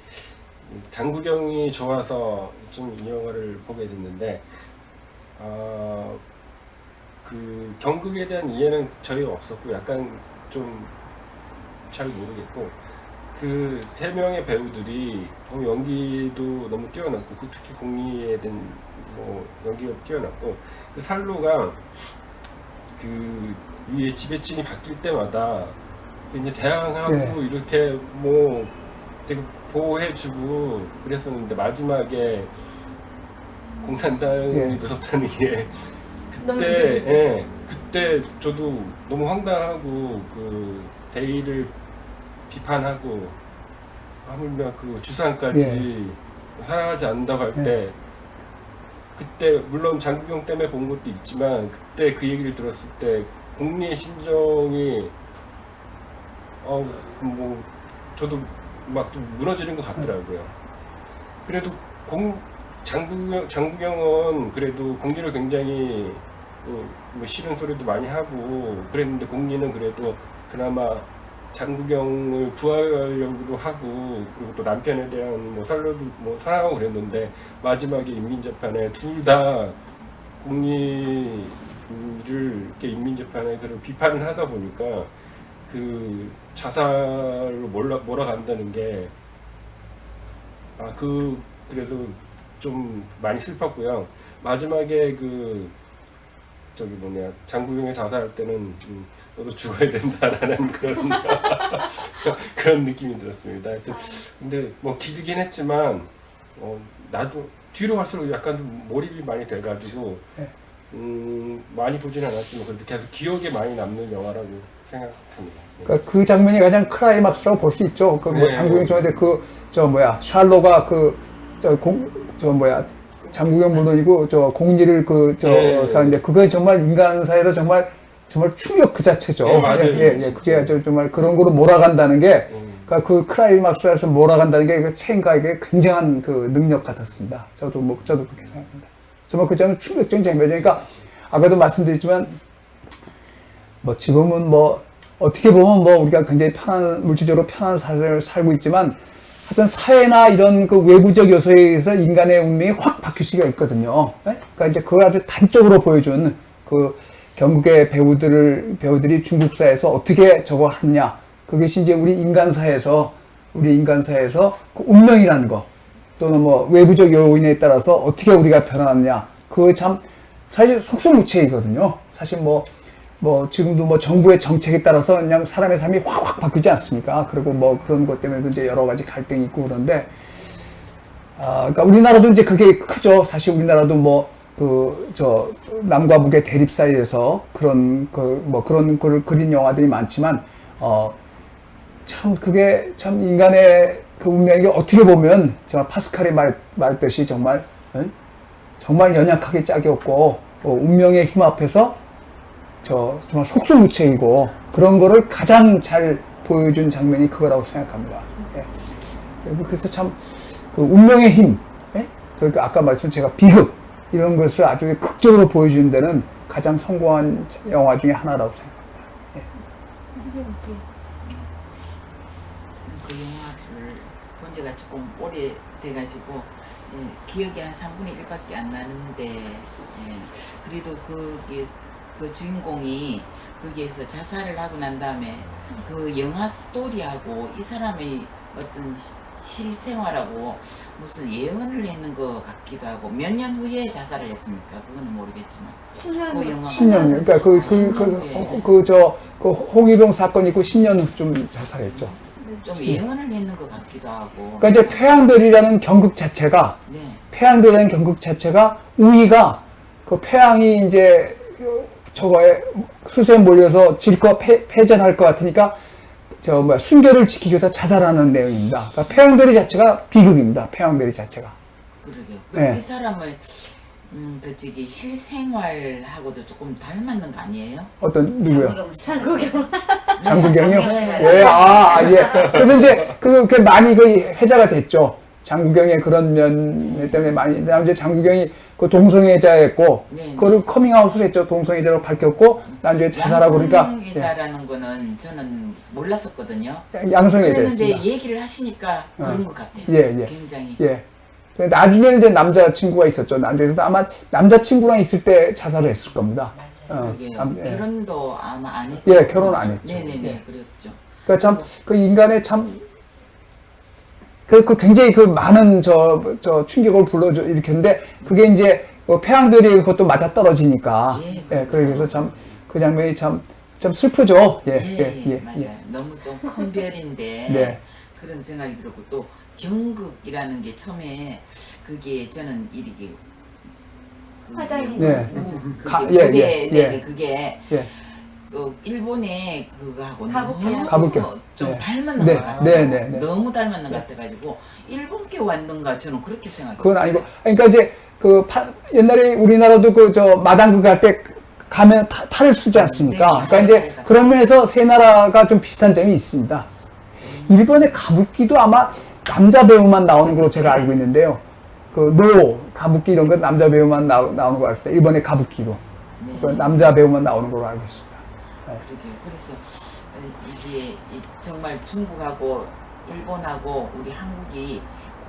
장구경이 좋아서 좀 이 영화를 보게 됐는데 그 경극에 대한 이해는 저희 없었고 약간 좀 잘 모르겠고 그 세 명의 배우들이 연기도 너무 뛰어났고 특히 공리에 대한 뭐 연기가 뛰어났고 그 살로가 그 위에 지배층이 바뀔 때마다 이제 대항하고 네. 이렇게 뭐 되게 보호해주고 그랬었는데 마지막에 공산당이 네. 무섭다는 게 그때 저도 너무 황당하고 그 대의를 비판하고 하물며 그 주상까지 사랑하지 않는다고 할 때 그때 물론 장구경 때문에 본 것도 있지만 그때 그 얘기를 들었을 때 공리의 심정이 뭐 저도 막 좀 무너지는 것 같더라고요. 그래도 장구경은 그래도 공리를 굉장히 뭐 싫은 소리도 많이 하고 그랬는데 공리는 그래도 그나마 장구경을 구하려고 하고 그리고 또 남편에 대한 뭐 살로도 뭐 사랑하고 그랬는데 마지막에 인민재판에 둘 다 공리를 이렇게 인민재판에 그런 비판을 하다 보니까 그 자살로 몰아간다는 게 그래서 좀 많이 슬펐고요. 마지막에 장구경이 자살할 때는 너도 죽어야 된다라는 그런 느낌이 들었습니다. 근데 뭐 길긴 했지만 나도 뒤로 갈수록 약간 좀 몰입이 많이 돼가지고 많이 보진 않았지만 그래도 계속 기억에 많이 남는 영화라고 생각합니다. 그러니까 그 장면이 가장 클라이막스라고 볼 수 있죠. 장구경 좋아하는데 샬로가 장구경 물론이고 공리를 하는데 그게 정말 인간사에서 정말 충격 그 자체죠. 그게 정말 그런 거로 몰아간다는 게 그러니까 그 클라이막스에서 몰아간다는 게 체인가에게 굉장한 그 능력 같았습니다. 저도 그렇게 생각합니다. 정말 그 장면 충격적인 장면이니까 아까도 말씀드렸지만 지금은 어떻게 보면 우리가 굉장히 물질적으로 편한 삶을 살고 있지만 하여튼 사회나 이런 그 외부적 요소에 의해서 인간의 운명이 확 바뀔 수가 있거든요. 그러니까 이제 그걸 아주 단적으로 보여준 그 경극의 배우들이 중국사에서 어떻게 저거 하느냐. 그것이 이제 우리 인간사에서 그 운명이라는 거 또는 외부적 요인에 따라서 어떻게 우리가 변하느냐. 그거 참 사실 속수무책이거든요. 사실 지금도 정부의 정책에 따라서 그냥 사람의 삶이 확 바뀌지 않습니까? 그리고 그런 것 때문에도 이제 여러 가지 갈등이 있고 그런데, 그러니까 우리나라도 이제 그게 크죠. 사실 우리나라도 남과 북의 대립 사이에서 그런 걸 그린 영화들이 많지만, 그게 참 인간의 그 운명이 어떻게 보면 정말 파스칼이 말했듯이 정말 연약하게 짝이 없고, 운명의 힘 앞에서 정말 속수무책이고 그런 거를 가장 잘 보여준 장면이 그거라고 생각합니다. 그래서 참 그 운명의 힘, 그러니까 아까 말씀드린 제가 비극 이런 것을 아주 극적으로 보여주는 데는 가장 성공한 영화 중에 하나라고 생각합니다. 그 영화를 본 지가 조금 오래돼가지고 기억이 한 3분의 1밖에 안 나는데 그래도 그 주인공이 거기에서 자살을 하고 난 다음에 그 영화 스토리하고 이 사람의 어떤 실생활하고 무슨 예언을 했는 것 같기도 하고 몇 년 후에 자살을 했습니까? 그거는 모르겠지만 10년 그 영화가 10년 그러니까 홍위병 사건 있고 10년 후쯤 자살했죠. 좀 예언을 했는 것 같기도 하고. 그러니까 이제 태양별이라는 경극 자체가 네. 태양별이라는 경극 자체가 우위가 그 태양이 이제 저거에 수소에 몰려서 질거 패전할 것 같으니까 저 뭐야 순결을 지키기 위해서 자살하는 내용입니다. 그러니까 태양별이 자체가 비극입니다. 태양별이 자체가. 그러게요. 네. 이 사람을 그 저기 실생활하고도 조금 닮았는 거 아니에요? 어떤 누구요? 장국영. 장국영이요? 장국영. 예, 예. 그래서 이제 그 많이 그 회자가 됐죠. 장국영의 그런 면 때문에 많이. 이제 장국영이 그 동성애자였고, 네, 그거를 커밍아웃을 했죠. 동성애자로 밝혔고, 나중에 자살하고 그러니까. 양성애자라는 거는 저는 몰랐었거든요. 양성애자였습니다. 그런데 얘기를 하시니까 그런 것 같아요. 예, 예. 굉장히. 예. 근데 나중에는 이제 남자친구가 있었죠. 나중에서 아마 남자친구랑 있을 때 자살을 했을 겁니다. 그러게요. 예. 결혼도 아마 안 했죠. 예, 결혼 안 했죠. 네네네, 예. 그랬죠. 그러니까 참, 그 인간의 참, 그 굉장히 그 많은 저 충격을 일으켰는데, 그게 이제 폐왕별이 그것도 맞아 떨어지니까. 예, 예, 그렇죠. 그래서 참, 그 장면이 참 슬프죠. 예, 맞아요. 너무 좀 큰 별인데 네. 그런 생각이 들었고 또 경극이라는 게 처음에 그게 저는 이렇게 화장이 네. 그게 예. 네, 그게 예. 그 일본의 그거하고 가부키요? 너무 가부키요. 좀 네. 닮았는 네. 것 같아요. 네, 네, 네. 너무 닮았는 것 같아가지고 일본께 왔는가 저는 그렇게 생각했어요. 그건 아니고, 그러니까 이제 옛날에 우리나라도 마당극 할 때 가면 팔을 쓰지 않습니까? 네. 그러니까 이제 그런 면에서 세 나라가 좀 비슷한 점이 있습니다. 일본의 가부키도 아마 남자 배우만 나오는 걸로 제가 알고 있는데요. 가부키 이런 건 남자 배우만 나오는 걸로 알고 있습니다. 일본의 가부키도. 네. 그 남자 배우만 나오는 걸로 알고 있습니다. 그러게요. 그래서 이게 정말 중국하고 일본하고 우리 한국이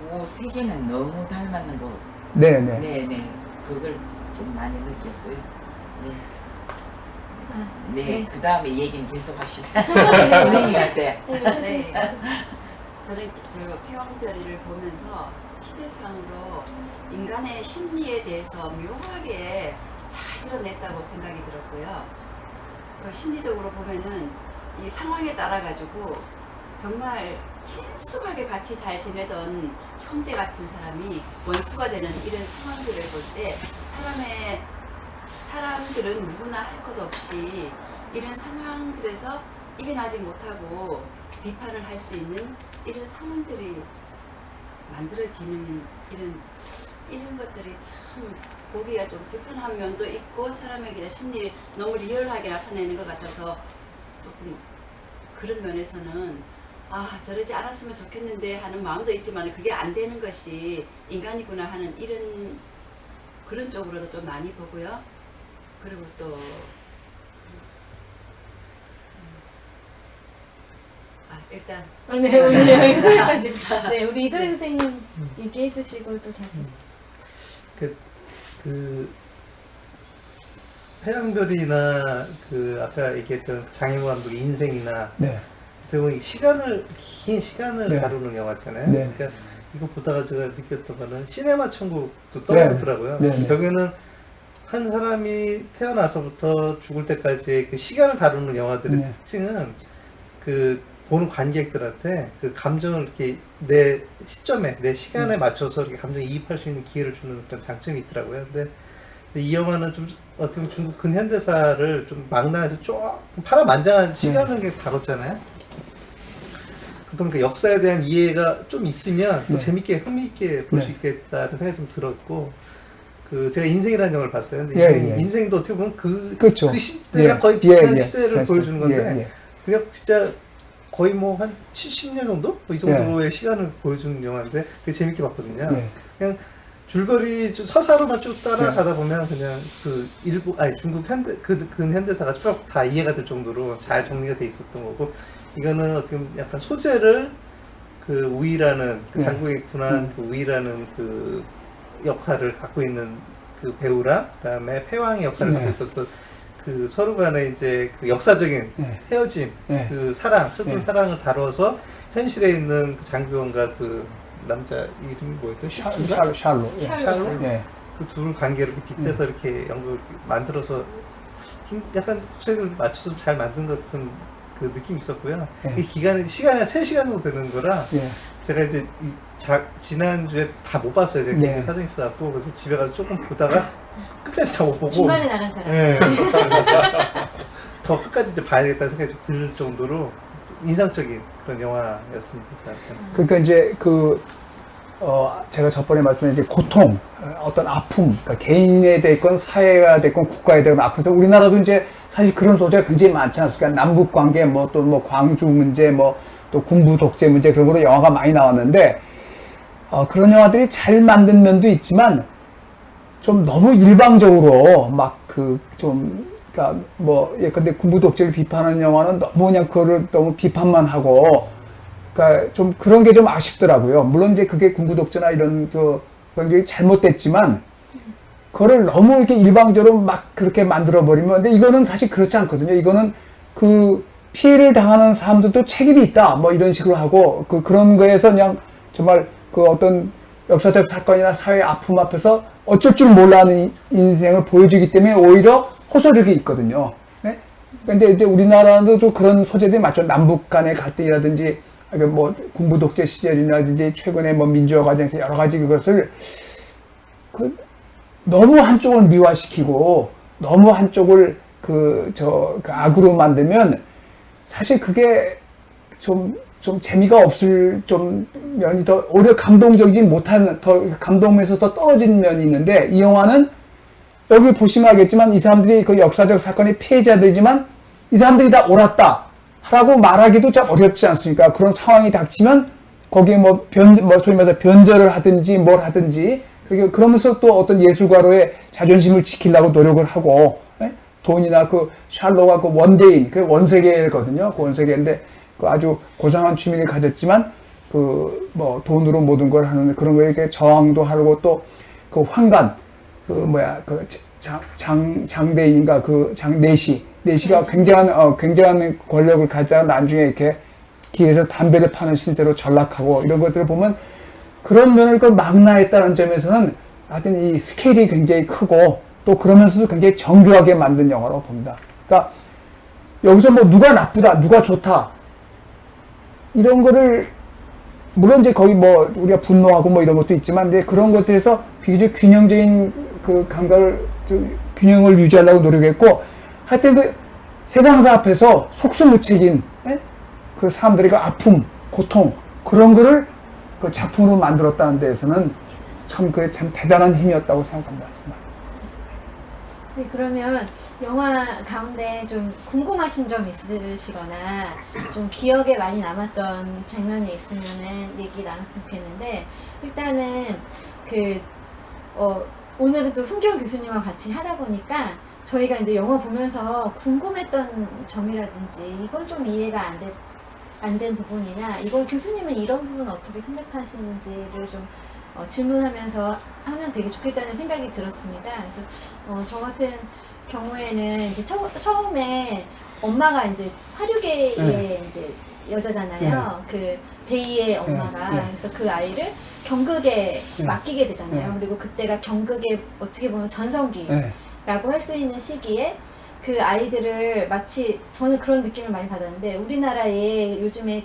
그 세 개는 너무 닮았는 거. 네네. 네네. 그걸 좀 많이 느꼈고요. 네. 네. 그 다음에 얘기는 계속 합시다. 선생님이 하세요. 네. 저는 저 태왕별이를 보면서 시대상으로 인간의 심리에 대해서 묘하게 잘 드러냈다고 생각이 들었고요. 그 심리적으로 보면은 이 상황에 따라 가지고 정말 친숙하게 같이 잘 지내던 형제 같은 사람이 원수가 되는 이런 상황들을 볼 때 사람들은 누구나 할 것 없이 이런 상황들에서 이겨나지 못하고 비판을 할 수 있는 이런 상황들이 만들어지는 이런 것들이 참 보기가 좀 불편한 면도 있고 사람에게 심리 너무 리얼하게 나타내는 것 같아서 조금 그런 면에서는 저러지 않았으면 좋겠는데 하는 마음도 있지만 그게 안 되는 것이 인간이구나 하는 그런 쪽으로도 좀 많이 보고요. 그리고 또 일단 네, 오늘 여기까지. 네, 우리 이도현 선생님 얘기해 주시고 또 다시. 그 태양별이나 아까 얘기했던 장혜모 감독의 인생이나 네. 대부분 긴 시간을 네. 다루는 영화잖아요. 네. 그러니까 이거 보다가 제가 느꼈던 거는 시네마 천국도 떠오르더라고요. 네. 네. 결국에는 한 사람이 태어나서부터 죽을 때까지의 그 시간을 다루는 영화들의 네. 특징은 보는 관객들한테 그 감정을 이렇게 내 시점에, 내 시간에 맞춰서 이렇게 감정에 이입할 수 있는 기회를 주는 그런 장점이 있더라고요. 근데 이 영화는 좀 어떻게 보면 중국 근현대사를 좀 망라해서 조금 파란만장한 시간을 이렇게 다뤘잖아요. 그러니까 역사에 대한 이해가 좀 있으면 또 네. 재밌게 흥미있게 볼 수 네. 있겠다는 생각이 좀 들었고 제가 인생이라는 영화를 봤어요. 근데 예, 인생도 어떻게 보면 그렇죠. 그 시대랑 예. 거의 비슷한 예, 예. 시대를 사실. 보여주는 건데 예, 예. 그냥 진짜 거의 뭐 한 70년 정도? 이 정도의 시간을 보여주는 영화인데 되게 재밌게 봤거든요. 예. 그냥 줄거리 서사로만 쭉 따라가다 보면 그냥 중국 근현대사가 쭉 다 이해가 될 정도로 잘 정리가 돼 있었던 거고 이거는 어떻게 보면 약간 소재를 우위라는 장국의 군한 우위라는 역할을 갖고 있는 그 배우랑 그다음에 패왕의 역할을 갖고 있었던 서로 간에 이제 역사적인 헤어짐, 네. 슬픈 사랑을 다뤄서 현실에 있는 장국영과 남자 이름이 뭐였죠? 샬로. 예. 샬로? 예. 그 둘 관계를 이렇게 빗대서 이렇게 연극을 만들어서 좀 약간 구색을 맞춰서 잘 만든 것 같은 그 느낌이 있었고요. 예. 이 시간이 한 3시간 정도 되는 거라 예. 제가 이제 지난주에 다 못 봤어요. 제가 네. 이제 사정이 있어갖고 그래서 집에 가서 조금 보다가 끝까지 다 못 보고 중간에 나간 사람. 예. 더 끝까지 이제 봐야겠다는 생각이 좀 들 정도로 인상적인 그런 영화였습니다. 저한테는. 그러니까 이제 제가 저번에 말씀드린 이제 고통, 어떤 아픔, 그러니까 개인에 됐건 사회가 됐건 국가에 됐건 아픔. 우리나라도 이제 사실 그런 소재가 굉장히 많지 않습니까? 남북 관계, 또 광주 문제, 또 군부 독재 문제 그런 거로 영화가 많이 나왔는데, 그런 영화들이 잘 만든 면도 있지만, 좀 너무 일방적으로 그러니까 예컨대 군부 독재를 비판하는 영화는 너무 그냥 그거를 너무 비판만 하고, 그러니까 좀 그런 게 좀 아쉽더라고요. 물론 이제 그게 군부 독재나 이런 그런 게 잘못됐지만, 그거를 너무 이렇게 일방적으로 막 그렇게 만들어버리면, 근데 이거는 사실 그렇지 않거든요. 이거는 그 피해를 당하는 사람들도 책임이 있다. 이런 식으로 하고, 그런 거에서 그냥 정말 그 어떤 역사적 사건이나 사회의 아픔 앞에서 어쩔 줄 몰라하는 인생을 보여주기 때문에 오히려 호소력이 있거든요. 네? 근데 이제 우리나라도 그런 소재들이 맞죠. 남북 간의 갈등이라든지, 군부 독재 시절이라든지, 최근에 민주화 과정에서 여러 가지 그것을, 너무 한쪽을 미화시키고, 너무 한쪽을 악으로 만들면, 사실 그게 좀 재미가 없을 면이 더, 오히려 감동적이지 못한, 더 감동에서 더 떨어진 면이 있는데, 이 영화는 여기 보시면 알겠지만, 이 사람들이 그 역사적 사건의 피해자들이지만, 이 사람들이 다 옳았다. 라고 말하기도 참 어렵지 않습니까? 그런 상황이 닥치면, 거기에 소위 말해서 변절을 하든지, 뭘 하든지, 그러면서 또 어떤 예술가로의 자존심을 지키려고 노력을 하고, 예? 돈이나 샬로가 원대인, 원세계거든요. 그 원세계인데, 아주 고상한 취미를 가졌지만, 돈으로 모든 걸 하는 그런 거에 저항도 하고 또, 황간, 장대인인가, 내시가 굉장한 권력을 가지다가 나중에 이렇게 길에서 담배를 파는 신세로 전락하고 이런 것들을 보면 그런 면을 망라했다는 점에서는 하여튼 이 스케일이 굉장히 크고 또 그러면서도 굉장히 정교하게 만든 영화라고 봅니다. 그러니까 여기서 누가 나쁘다, 누가 좋다 이런 거를 물론 이제 거기 우리가 분노하고 이런 것도 있지만 이제 그런 것들에서 굉장히 균형적인 감각을 균형을 유지하려고 노력했고 하여튼 세상사 앞에서 속수무책인 그 사람들의 아픔, 고통 그런 거를 작품으로 만들었다는 데에서는 참 대단한 힘이었다고 생각합니다. 정말. 네, 그러면 영화 가운데 좀 궁금하신 점 있으시거나 좀 기억에 많이 남았던 장면이 있으면은 얘기 나눴으면 좋겠는데 일단은 오늘은 또 손기현 교수님과 같이 하다 보니까 저희가 이제 영화 보면서 궁금했던 점이라든지 이건 좀 이해가 안 된 부분이나 이건 교수님은 이런 부분 어떻게 생각하시는지를 좀 질문하면서 하면 되게 좋겠다는 생각이 들었습니다. 그래서 저 같은 경우에는 이제 처음에 엄마가 이제 화류계의 이제 여자잖아요. 그 대희의 엄마가 그래서 그 아이를 경극에 맡기게 되잖아요. 그리고 그때가 경극의 어떻게 보면 전성기라고 할 수 있는 시기에 그 아이들을 마치 저는 그런 느낌을 많이 받았는데 우리나라에 요즘에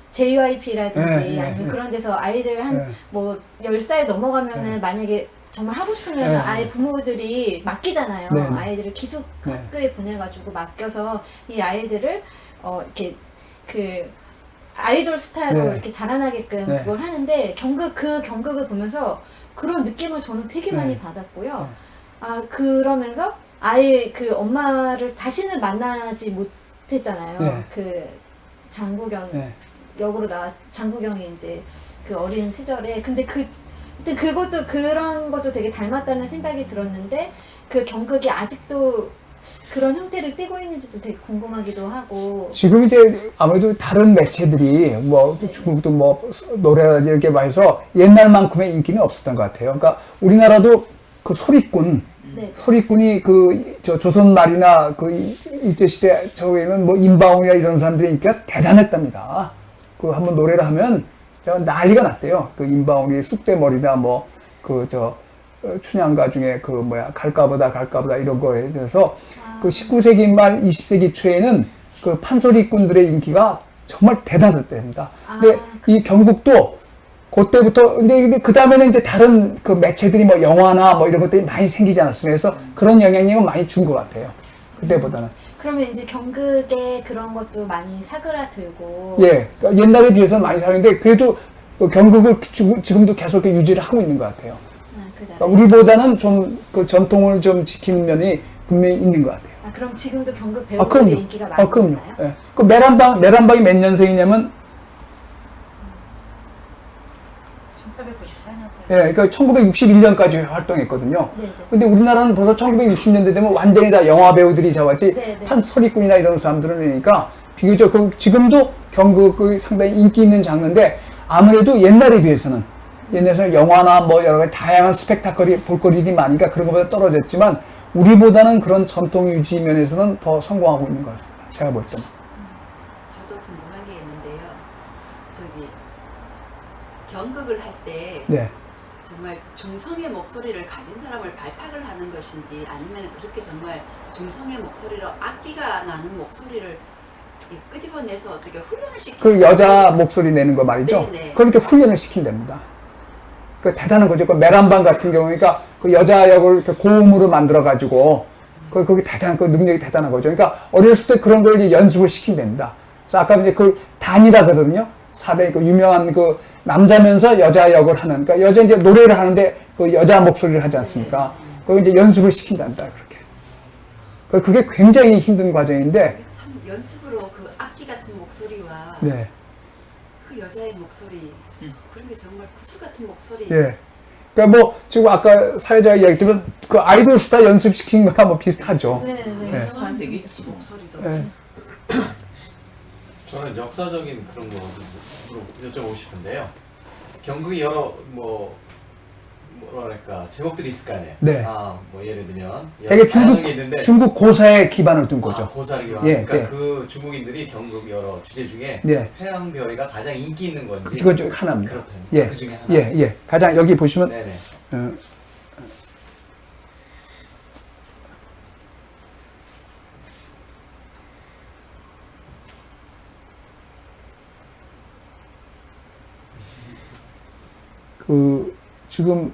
JYP라든지 아니면 그런 데서 아이들 한 10살 넘어가면은 만약에 정말 하고 싶으면 아이 부모들이 맡기잖아요. 아이들을 기숙학교에 보내가지고 맡겨서 이 아이들을 이렇게 아이돌 스타로 이렇게 자라나게끔 그걸 하는데 경극을 보면서 그런 느낌을 저는 되게 많이 받았고요. 그러면서 아예 그 엄마를 다시는 만나지 못했잖아요. 장국영 역으로 장국영이 이제 그 어린 시절에 근데 그런 것도 되게 닮았다는 생각이 들었는데 그 경극이 아직도 그런 형태를 띠고 있는지도 되게 궁금하기도 하고 지금 이제 아무래도 다른 매체들이 중국도 노래 이렇게 해서 옛날만큼의 인기는 없었던 것 같아요. 그러니까 우리나라도 그 소리꾼이 조선 말이나 일제시대 저에는 임바옹이나 이런 사람들의 인기가 대단했답니다. 한번 노래를 하면 난리가 났대요. 임바옹이 쑥대머리나 춘향가 중에 갈까보다 이런 거에 대해서 19세기 말 20세기 초에는 그 판소리꾼들의 인기가 정말 대단했답니다. 근데 이 경극도 그때부터 근데 그 다음에는 이제 다른 그 매체들이 뭐 영화나 뭐 이런 것들이 많이 생기지 않았습니까? 그래서 그런 영향력은 많이 준 것 같아요. 그때보다는. 그러면 이제 경극의 그런 것도 많이 사그라들고. 예, 그러니까 옛날에 비해서는 많이 사는데 그래도 그 경극을 지금도 계속 이렇게 유지를 하고 있는 것 같아요. 그러니까 우리보다는 좀 그 전통을 좀 지키는 면이 분명히 있는 것 같아요. 그럼 지금도 경극 배우들의 인기가 많이 그럼요. 있나요? 예. 그 메란방이 몇 년생이냐면 1894년생. 예, 그러니까 1961년까지 활동했거든요. 네네. 근데 우리나라는 벌써 1960년대 되면 완전히 다 영화 배우들이 잡았지 네네. 판소리꾼이나 이런 사람들은 그러니까 비교적 지금도 경극이 상당히 인기 있는 장르인데 아무래도 옛날에 비해서는 영화나 뭐 여러 가지 다양한 스펙타클이 볼거리들이 많으니까 그런 것보다 떨어졌지만 우리보다는 그런 전통 유지 면에서는 더 성공하고 있는 것 같습니다. 제가 볼 때는. 저도 궁금한 게 있는데요. 저기 경극을 할 때 네. 정말 중성의 목소리를 가진 사람을 발탁을 하는 것인지 아니면 그렇게 정말 중성의 목소리로 악기가 나는 목소리를 끄집어내서 어떻게 훈련을 시키는 그 여자 목소리 내는 거 말이죠. 네네. 그렇게 훈련을 시킨답니다. 그 대단한 거죠. 그 메란방 같은 경우니까 그 여자 역을 이렇게 고음으로 만들어 가지고 거기 대단한 그 능력이 대단한 거죠. 그러니까 어렸을 때 그런 걸 이제 연습을 시킨답니다. 그래서 아까 이제 그 단이라거든요. 4대 그 유명한 그 남자면서 여자 역을 하는, 그러니까 여자 이제 노래를 하는데 그 여자 목소리를 하지 않습니까? 그걸 이제 연습을 시킨답니다. 그렇게. 그게 굉장히 힘든 과정인데. 참 연습으로 그 악기 같은 목소리와 네. 그 여자의 목소리 그런 게 정말 구슬 같은 목소리. 예. 그러니까 뭐 지금 아까 사회자가 이야기했지만 그 아이돌 스타 연습시킨 거랑 뭐 비슷하죠. 네네. 네. 수한 되겠지. 목소리도. 예. 저는 역사적인 그런 거 여쭤보고 싶은데요. 경극이 여러 뭐랄까 제목들이 있을 거 아니에요. 네. 뭐 예를 들면 되게 다양한 게 있는데 중국 고사에 기반을 둔 거죠. 고사를 기반. 예, 그러니까 예. 그 중국인들이 경극 여러 주제 중에 네. 태양별이가 가장 인기 있는 건지 그거 중 하나입니다. 그렇다면 예. 그 중에 하나. 예, 예. 가장 여기 보시면 네네. 그 지금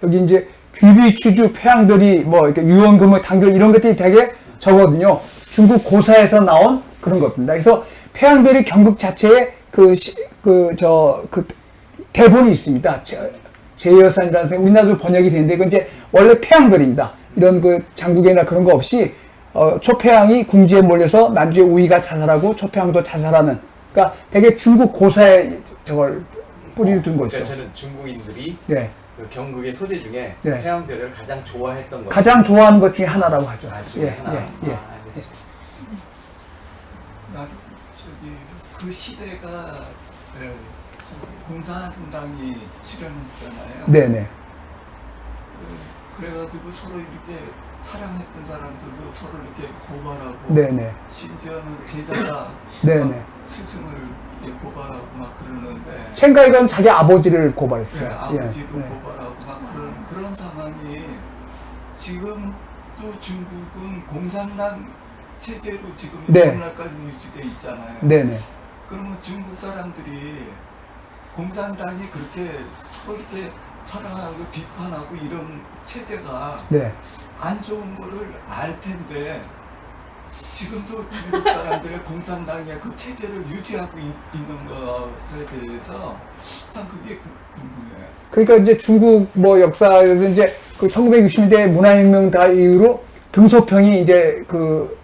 여기 이제 귀비, 추주, 패양별이 뭐 이렇게 유언금을 당겨 이런 것들이 되게 적거든요. 중국 고사에서 나온 그런 겁니다. 그래서 패양별이 경극 자체에 그 대본이 있습니다. 제여산이라는 생 우리나라도 번역이 되는데 그건 이제 원래 패양별입니다. 이런 그 장국이나 그런 거 없이 초패양이 궁지에 몰려서 난주에 우위가 자살하고 초패양도 자살하는, 그러니까 되게 중국 고사에 저걸 뿌리를 둔 거죠. 그러니까 저는 중국인들이 네. 그 경극의 소재 중에 네. 태양별을 가장 좋아했던 거. 가장 좋아하는 것 중에 하나라고 하죠. 중에 하나. 예. 알겠습니다. 나도 그 시대가 공산당이 출연했잖아요. 네네. 그래가지고 서로 이렇게 사랑했던 사람들도 서로 이렇게 고발하고, 네네. 심지어는 제자가 네네. 막 스승을 이렇게 고발하고 막 그러는데, 첸가이가 자기 아버지를 고발했어요. 아버지도 예. 고발하고 막 그런 상황이 지금도 중국은 공산당 체제로 지금 네. 오늘날까지 유지돼 있잖아요. 네네. 그러면 중국 사람들이 공산당이 그렇게 서로 이렇게 사랑하고 비판하고 이런 체제가 네. 안 좋은 거를 알 텐데 지금도 중국 사람들의 공산당의 그 체제를 유지하고 있는 것에 대해서 참 그게 궁금해요. 그러니까 이제 중국 뭐 역사에서 이제 그 1960년대 문화혁명 다 이후로 등소평이 이제 그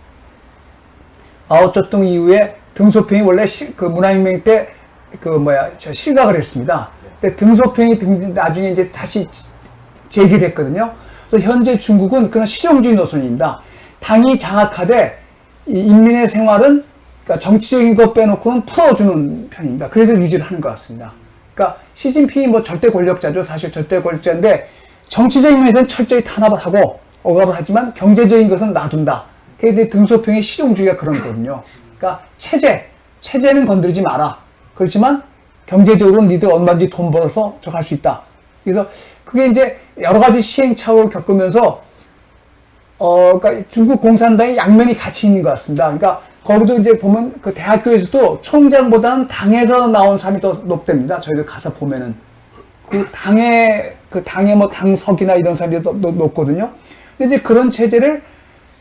마오쩌둥 이후에 등소평이 원래 그 문화혁명 때 실각을 했습니다. 근데 등소평이 나중에 이제 다시 재개됐거든요. 그래서 현재 중국은 그런 실용주의 노선입니다. 당이 장악하되 이 인민의 생활은 그러니까 정치적인 것 빼놓고는 풀어주는 편입니다. 그래서 유지를 하는 것 같습니다. 그러니까 시진핑이 뭐 절대 권력자죠. 사실 절대 권력자인데 정치적인 면에서는 철저히 탄압을 하고 억압을 하지만 경제적인 것은 놔둔다. 그게 등소평의 실용주의가 그런 거거든요. 그러니까 체제는 건드리지 마라. 그렇지만 경제적으로는 니들 얼마든지 돈 벌어서 저거 할 수 있다. 그래서 그게 이제 여러 가지 시행착오를 겪으면서 그러니까 중국 공산당이 양면이 같이 있는 것 같습니다. 그러니까 거기도 이제 보면 그 대학교에서도 총장보다는 당에서 나온 사람이 더 높답니다. 저희들 가서 보면은 그 당의 뭐 당석이나 이런 사람들이 더 높거든요. 근데 이제 그런 체제를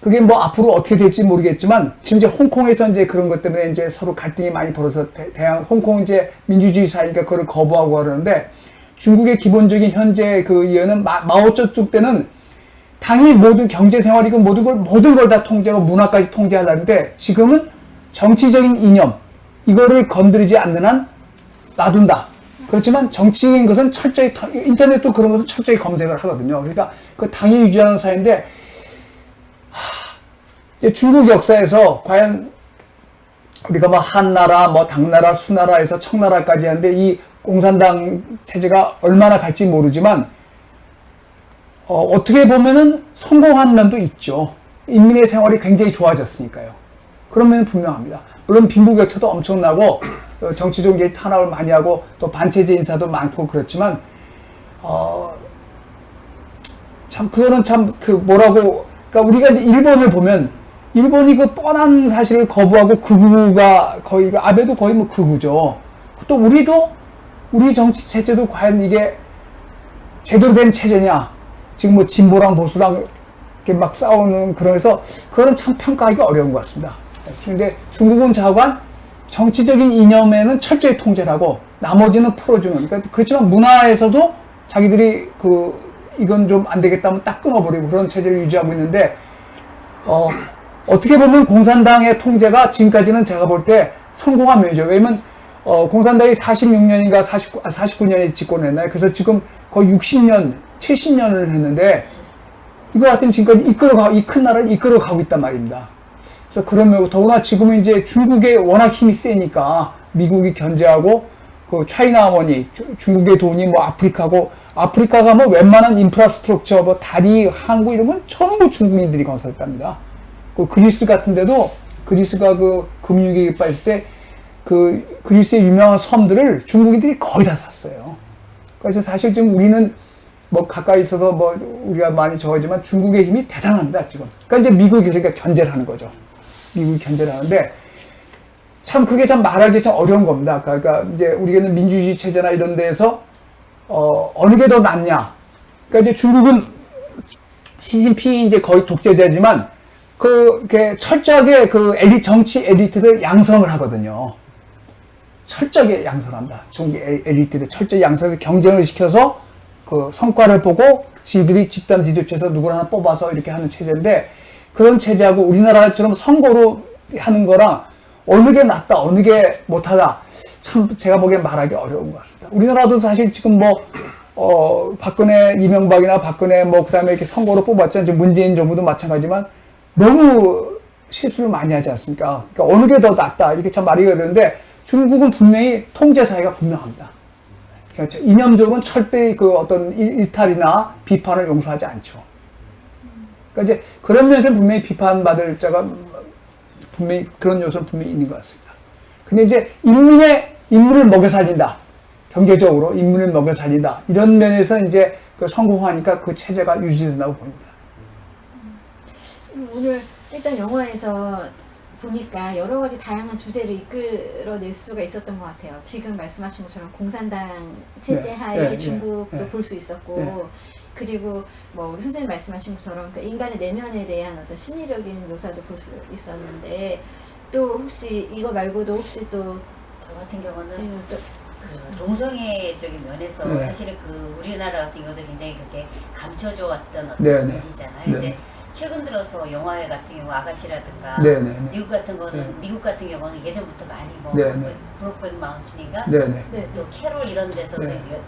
그게 뭐 앞으로 어떻게 될지 모르겠지만 지금 이제 홍콩에서 이제 그런 것 때문에 이제 서로 갈등이 많이 벌어서 홍콩 이제 민주주의 사회니까 그걸 거부하고 하는데 중국의 기본적인 현재 그 이유는 마오쩌둥 때는 당이 모든 경제 생활이고 모든 걸 다 통제하고 문화까지 통제하려는데 지금은 정치적인 이념 이거를 건드리지 않는 한 놔둔다. 그렇지만 정치인 것은 철저히 인터넷도 그런 것은 철저히 검색을 하거든요. 그러니까 그 당이 유지하는 사회인데 이제 중국 역사에서 과연 우리가 뭐 한나라, 뭐 당나라, 수나라에서 청나라까지 하는데 이 공산당 체제가 얼마나 갈지 모르지만 어떻게 보면은 성공한 면도 있죠. 인민의 생활이 굉장히 좋아졌으니까요. 그런 면은 분명합니다. 물론 빈부격차도 엄청나고 정치적인 탄압을 많이 하고 또 반체제 인사도 많고 그렇지만 참 그거는 참 그 뭐라고 그러니까 우리가 이제 일본을 보면 일본이 그 뻔한 사실을 거부하고 극우가 거의 아베도 거의 뭐 극우죠. 또 우리도 우리 정치 체제도 과연 이게 제대로 된 체제냐? 지금 뭐 진보랑 보수랑 이렇게 막 싸우는 그래서 그거는 참 평가하기가 어려운 것 같습니다. 근데 중국은 좌우간 정치적인 이념에는 철저히 통제를 하고 나머지는 풀어주는. 그러니까 그렇지만 문화에서도 자기들이 이건 좀 안 되겠다면 딱 끊어버리고 그런 체제를 유지하고 있는데 어떻게 보면 공산당의 통제가 지금까지는 제가 볼 때 성공한 면이죠. 왜냐면 공산당이 46년인가 49년에 집권했나요? 그래서 지금 거의 60년, 70년을 했는데 이거 같은 지금까지 이 큰 나라를 이끌어가고 있단 말입니다. 그래서 그러면 더구나 지금은 이제 중국에 워낙 힘이 세니까 미국이 견제하고 그 차이나원이 중국의 돈이 뭐 아프리카가 뭐 웬만한 인프라스트럭처 뭐 다리, 항구 이런 건 전부 중국인들이 건설했답니다. 그 그리스 같은 데도 그리스가 그 금융위기에 빠졌을 때 그 그리스의 유명한 섬들을 중국인들이 거의 다 샀어요. 그래서 사실 지금 우리는 뭐 가까이 있어서 뭐 우리가 많이 적어지만 중국의 힘이 대단합니다, 지금. 그러니까 이제 미국이 그러니까 견제를 하는 거죠. 미국이 견제를 하는데 참 그게 참 말하기 참 어려운 겁니다. 그러니까 이제 우리는 민주주의 체제나 이런 데에서 어느 게 더 낫냐. 그러니까 이제 중국은 시진핑이 이제 거의 독재자지만 그게 철저하게 그 정치 에리트들 양성을 하거든요. 철저하게 양성한다. 중국 에리트들 철저히 양성해서 경쟁을 시켜서 그 성과를 보고 지들이 집단 지도체에서 누구를 하나 뽑아서 이렇게 하는 체제인데 그런 체제하고 우리나라처럼 선거로 하는 거랑 어느 게 낫다, 어느 게 못하다. 참 제가 보기엔 말하기 어려운 것 같습니다. 우리나라도 사실 지금 뭐 박근혜, 이명박이나 박근혜 뭐 그다음에 이렇게 선거로 뽑았잖아요. 지금 문재인 정부도 마찬가지지만 너무 실수를 많이 하지 않습니까? 그러니까 어느 게 더 낫다 이렇게 참 말이 어려운데 중국은 분명히 통제 사회가 분명합니다. 그러니까 이념적으로는 절대 그 어떤 일탈이나 비판을 용서하지 않죠. 그러니까 이제 그런 면에서 분명히 비판받을 자가 분명히 그런 요소는 분명히 있는 것 같습니다. 근데 이제 인문을 먹여 살린다. 경제적으로 인문을 먹여 살린다. 이런 면에서 이제 그 성공하니까 그 체제가 유지된다고 봅니다. 오늘 일단 영화에서 보니까 여러 가지 다양한 주제를 이끌어낼 수가 있었던 것 같아요. 지금 말씀하신 것처럼 공산당 체제 하에 중국도 볼 수 있었고 그리고 뭐 우리 선생님 말씀하신 것처럼 그 인간의 내면에 대한 어떤 심리적인 묘사도 볼 수 있었는데 또 혹시 이거 말고도 혹시 또 저 같은 경우는 그 동성애적인 면에서 사실은 그 우리나라 같은 경우도 굉장히 그렇게 감춰져 왔던 어떤 일이잖아요. 근데 최근 들어서 영화 같은 경우 아가씨라든가 미국 같은 경우는 예전부터 많이 뭐 브로크백 마운틴인가 또 캐롤 이런 데서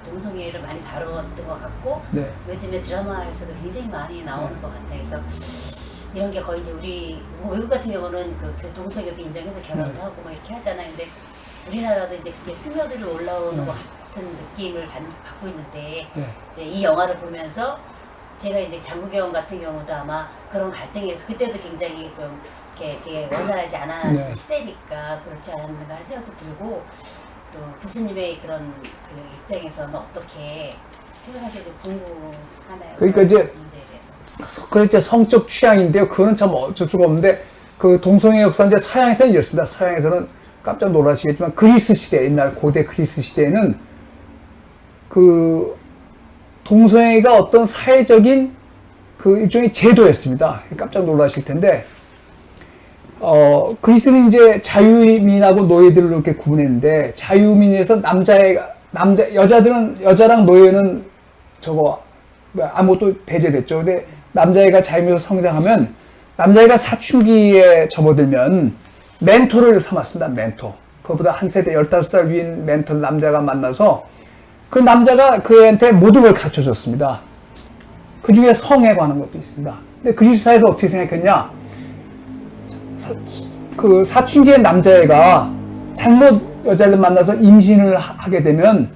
동성애를 많이 다뤘던 것 같고 요즘에 드라마에서도 굉장히 많이 나오는 것 같아요. 그래서 이런 게 거의 이제 우리 뭐 외국 같은 경우는 그 동성애도 인정해서 결혼도 하고 막 이렇게 하잖아요. 근데 우리나라도 이제 그게 스며들어 올라오는 것 같은 느낌을 받고 있는데 이제 이 영화를 보면서 제가 이제 장국영 같은 경우도 아마 그런 갈등에서 그때도 굉장히 좀 이렇게 원활하지 않았던 시대니까 그렇지 않았는가 하는 생각도 들고 또 교수님의 그런 그 입장에서는 어떻게 생각하실지 궁금하나요? 그러니까 이제 문제에 대해서. 그렇죠. 성적 취향인데요. 그거는 참 어쩔 수가 없는데, 그 동성애 역사 이제 서양에서는 이렇습니다. 서양에서는 깜짝 놀라시겠지만, 그리스 시대, 옛날 고대 그리스 시대에는 그 동성애가 어떤 사회적인 그 일종의 제도였습니다. 깜짝 놀라실 텐데, 그리스는 이제 자유민하고 노예들을 이렇게 구분했는데, 자유민에서 여자랑 노예는 아무것도 배제됐죠. 근데 남자애가 자유민으로 성장하면, 남자애가 사춘기에 접어들면 멘토를 삼았습니다. 멘토. 그거보다 한 세대 15살 위인 멘토 남자가 만나서 그 남자가 그 애한테 모든 걸 가르쳐 줬습니다. 그 중에 성에 관한 것도 있습니다. 근데 그리스 사회에서 어떻게 생각했냐? 그 사춘기의 남자애가 잘못 여자를 만나서 임신을 하게 되면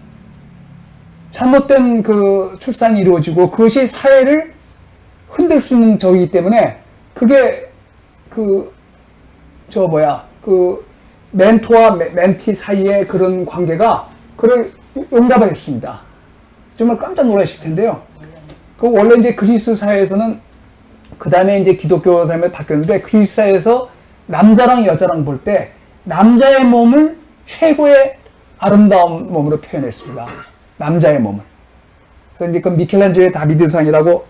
잘못된 그 출산이 이루어지고 그것이 사회를 흔들 수 있는 적이기 때문에 그게 그 멘토와 멘티 사이의 그런 관계가 그를 용납을 했습니다. 정말 깜짝 놀라실 텐데요. 그 원래 이제 그리스 사회에서는 그 다음에 이제 기독교 사회에 바뀌었는데 그리스 사회에서 남자랑 여자랑 볼 때 남자의 몸을 최고의 아름다운 몸으로 표현했습니다. 남자의 몸을. 그래서 이제 그 미켈란젤로의 다비드상이라고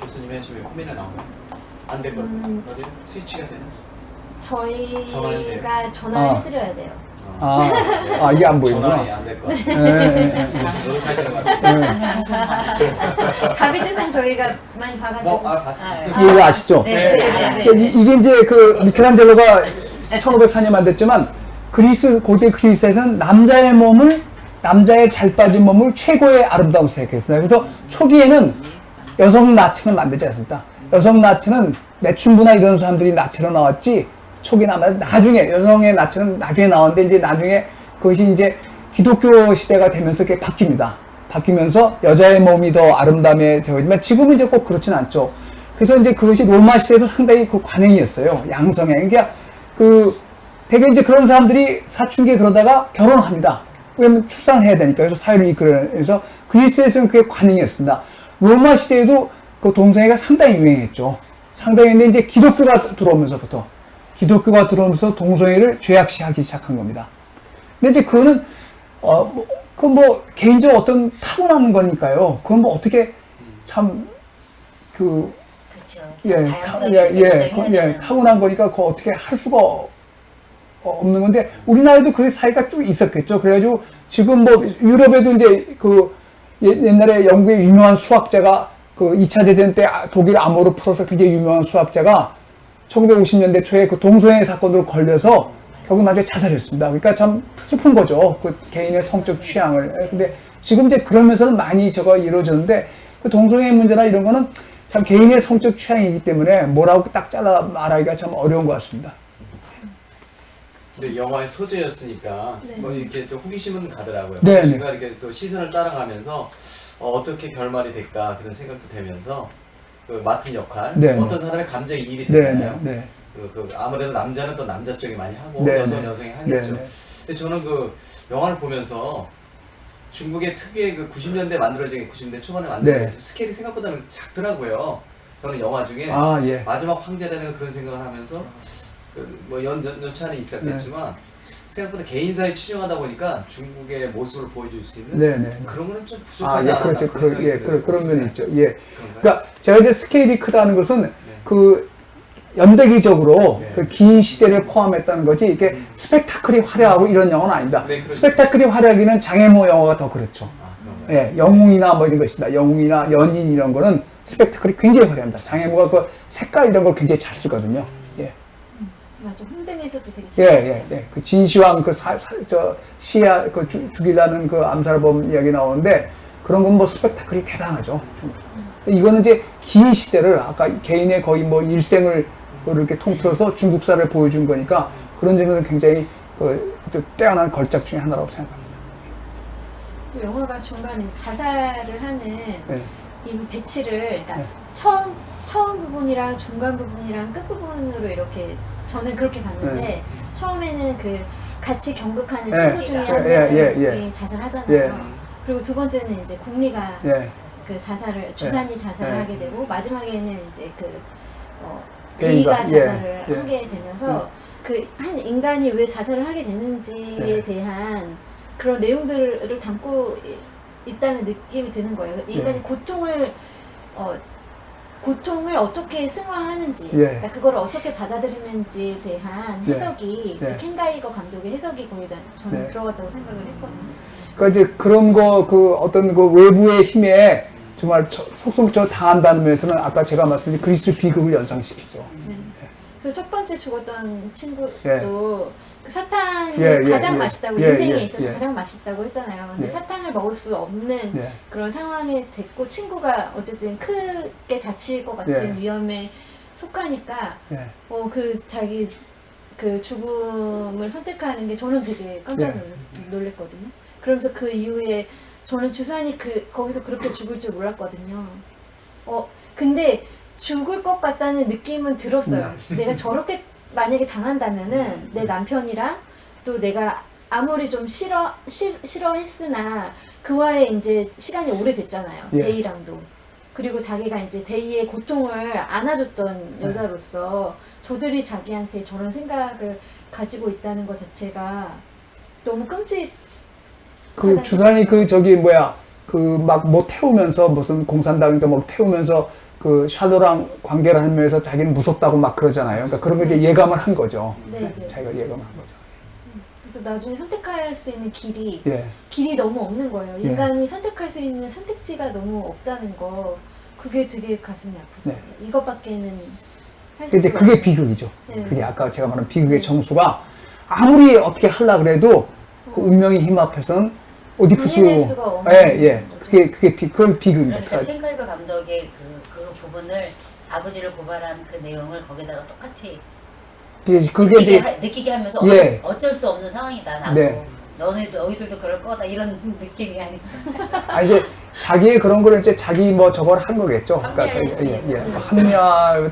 교수님 해주면 화면에 나오면 안 될 것 같아요. 어디 스위치가 되나? 전화는 저희가 돼요? 전화를 해드려야 돼요. 이게 안 보이구나. 전환이 안 될 것 같아요. 그래서 노력하시는 것 같아요. 다비드상 저희가 많이 봐가지고. 봤습니다. 이거 아시죠? 네. 이게 이제 그 미켈란젤로가 1504년 만들었지만 고대 그리스에서는 남자의 잘 빠진 몸을 최고의 아름다움으로 생각했습니다. 그래서 초기에는 여성 나치는 만들지 않습니다. 여성 나치는 매춘부나 이런 사람들이 나치로 나왔지 초기나 나중에 여성의 나치는 나중에 나왔는데 이제 나중에 그것이 이제 기독교 시대가 되면서 그게 바뀌면서 여자의 몸이 더 아름다움에 되어지만 지금은 이제 꼭 그렇진 않죠. 그래서 이제 그것이 로마 시대도 상당히 그 관행이었어요. 양성애. 그러니까 되게 이제 그런 사람들이 사춘기에 그러다가 결혼합니다. 왜냐면 출산해야 되니까. 그래서 사회를 이끌어서 그리스에서는 그게 관행이었습니다. 로마 시대에도 그 동성애가 상당히 유행했죠. 상당히 근데 이제 기독교가 들어오면서 동성애를 죄악시하기 시작한 겁니다. 근데 이제 그거는 개인적으로 어떤 타고나는 거니까요. 그건 뭐 어떻게 그렇죠. 타고난 거니까 그거 어떻게 할 수가 없는 건데 우리나라에도 그 사이가 쭉 있었겠죠. 그래가지고 지금 뭐 유럽에도 이제 옛날에 영국의 유명한 수학자가 2차 대전 때 독일 암호를 풀어서 굉장히 유명한 수학자가 1950년대 초에 그 동성애 사건으로 걸려서 결국 나중에 자살했습니다. 그러니까 참 슬픈 거죠. 그 개인의 성적 취향을. 근데 지금 이제 그러면서는 많이 이루어졌는데 그 동성애 문제나 이런 거는 참 개인의 성적 취향이기 때문에 뭐라고 딱 잘라 말하기가 참 어려운 것 같습니다. 근데 영화의 소재였으니까 뭐 이렇게 좀 호기심은 가더라고요. 네. 제가 이렇게 또 시선을 따라가면서 어떻게 결말이 될까 그런 생각도 되면서 그 맡은 역할 어떤 사람의 감정이 이입이 되잖아요. 아무래도 남자는 또 남자 쪽이 많이 하고 여성이 하겠죠. 근데 저는 그 영화를 보면서 중국의 특유의 그 90년대 만들어진 90년대 초반에 만들어진 스케일이 생각보다는 작더라고요. 저는 영화 중에 마지막 황제라는 그런 생각을 하면서 뭐 연차는 있었겠지만 생각보다 개인사에 치중하다 보니까 중국의 모습을 보여줄 수 있는 그런 거는 좀 부족하지 않나 그렇죠. 그런 면이 있죠. 그런가요? 제가 이제 스케일이 크다는 것은 그 연대기적으로 그 긴 시대를 포함했다는 거지 이게 스펙타클이 화려하고 이런 영화는 아닙니다. 스펙타클이 화려하기는 장애모 영화가 더 그렇죠. 영웅이나 뭐 이런 것이다. 영웅이나 연인 이런 거는 스펙타클이 굉장히 화려합니다. 장애모가 그 색깔 이런 걸 굉장히 잘 쓰거든요. 맞아. 홍등에서도 되게 잘 그 진시황 죽이려는 그 암살범 이야기 나오는데 그런 건 뭐 스펙타클이 대단하죠. 이거는 이제 긴 시대를 아까 개인의 거의 뭐 일생을 이렇게 통틀어서 중국사를 보여준 거니까 그런 점에서 굉장히 뛰어난 걸작 중에 하나라고 생각합니다. 또 영화가 중간에 자살을 하는 네. 이 배치를 그러니까 네. 처음 부분이랑 중간 부분이랑 끝 부분으로 이렇게 저는 그렇게 봤는데 처음에는 그 같이 경극하는 네. 친구 중에 한 예, 명이 예, 예. 자살하잖아요. 예. 그리고 두 번째는 이제 공리가 예. 그 자살을 주산이 자살을 네. 하게 되고 마지막에는 이제 그 대의가, 대의가 자살을 예, 예. 하게 되면서 그 한 인간이 왜 자살을 하게 되는지에 네. 대한 그런 내용들을 담고 있다는 느낌이 드는 거예요. 인간이 예. 고통을 어떻게 승화하는지, 예. 그러니까 그걸 어떻게 받아들이는지에 대한 예. 해석이 예. 켄 가이거 감독의 해석이 거의 다 저는 예. 들어갔다고 생각을 했거든요. 그러니까 이제 그런 거, 그 어떤 그 외부의 힘에 정말 속속저 당한다는 면에서는 아까 제가 말씀드린 그리스 비극을 연상시키죠. 그래서 첫 번째 죽었던 친구도 예. 그 사탕이 예, 예, 가장 예. 맛있다고 예, 인생에 예, 있어서 예. 가장 맛있다고 했잖아요. 근데 예. 사탕을 먹을 수 없는 예. 그런 상황에 됐고 친구가 어쨌든 크게 다칠 것 같은 예. 위험에 속하니까 예. 그 자기 그 죽음을 선택하는 게 저는 되게 깜짝 예. 놀랐거든요. 그러면서 그 이후에 저는 주산이 거기서 그렇게 죽을 줄 몰랐거든요. 근데 죽을 것 같다는 느낌은 들었어요. 내가 저렇게 만약에 당한다면은 내 남편이랑 또 내가 아무리 좀 싫어했으나 그와의 이제 시간이 오래됐잖아요. 예. 데이랑도. 그리고 자기가 이제 데이의 고통을 안아줬던 여자로서 저들이 자기한테 저런 생각을 가지고 있다는 것 자체가 너무 그 주산이 그 막 뭐 태우면서 무슨 공산당인가 뭐 태우면서 그 샤도랑 관계를 하면서 자기는 무섭다고 막 그러잖아요. 그러니까 그런 걸 이제 예감을 한 거죠. 네. 자기가 예감을 한 거죠. 그래서 나중에 선택할 수 있는 예. 길이 너무 없는 거예요. 예. 인간이 선택할 수 있는 선택지가 너무 없다는 거, 그게 되게 가슴이 아프죠. 이것밖에는 할 수가 이제 그게 없어요. 비극이죠. 네. 그게 아까 제가 말한 비극의 정수가 아무리 어떻게 하려 그래도 그 운명의 힘 앞에서는 어디 이겨낼 수가 없는 예. 거죠. 그건 비극입니다. 그러니까 첸 가이거 감독의 그 부분을 아버지를 고발한 그 내용을 거기다가 똑같이 그게 이제 느끼게 하면서 예. 어쩔 수 없는 상황이다. 나도 네. 너희들도 그럴 거다 이런 느낌이 아니까. 이제 자기의 그런 거를 이제 자기 뭐 저걸 한 거겠죠. 합리화했으니까. 합리화.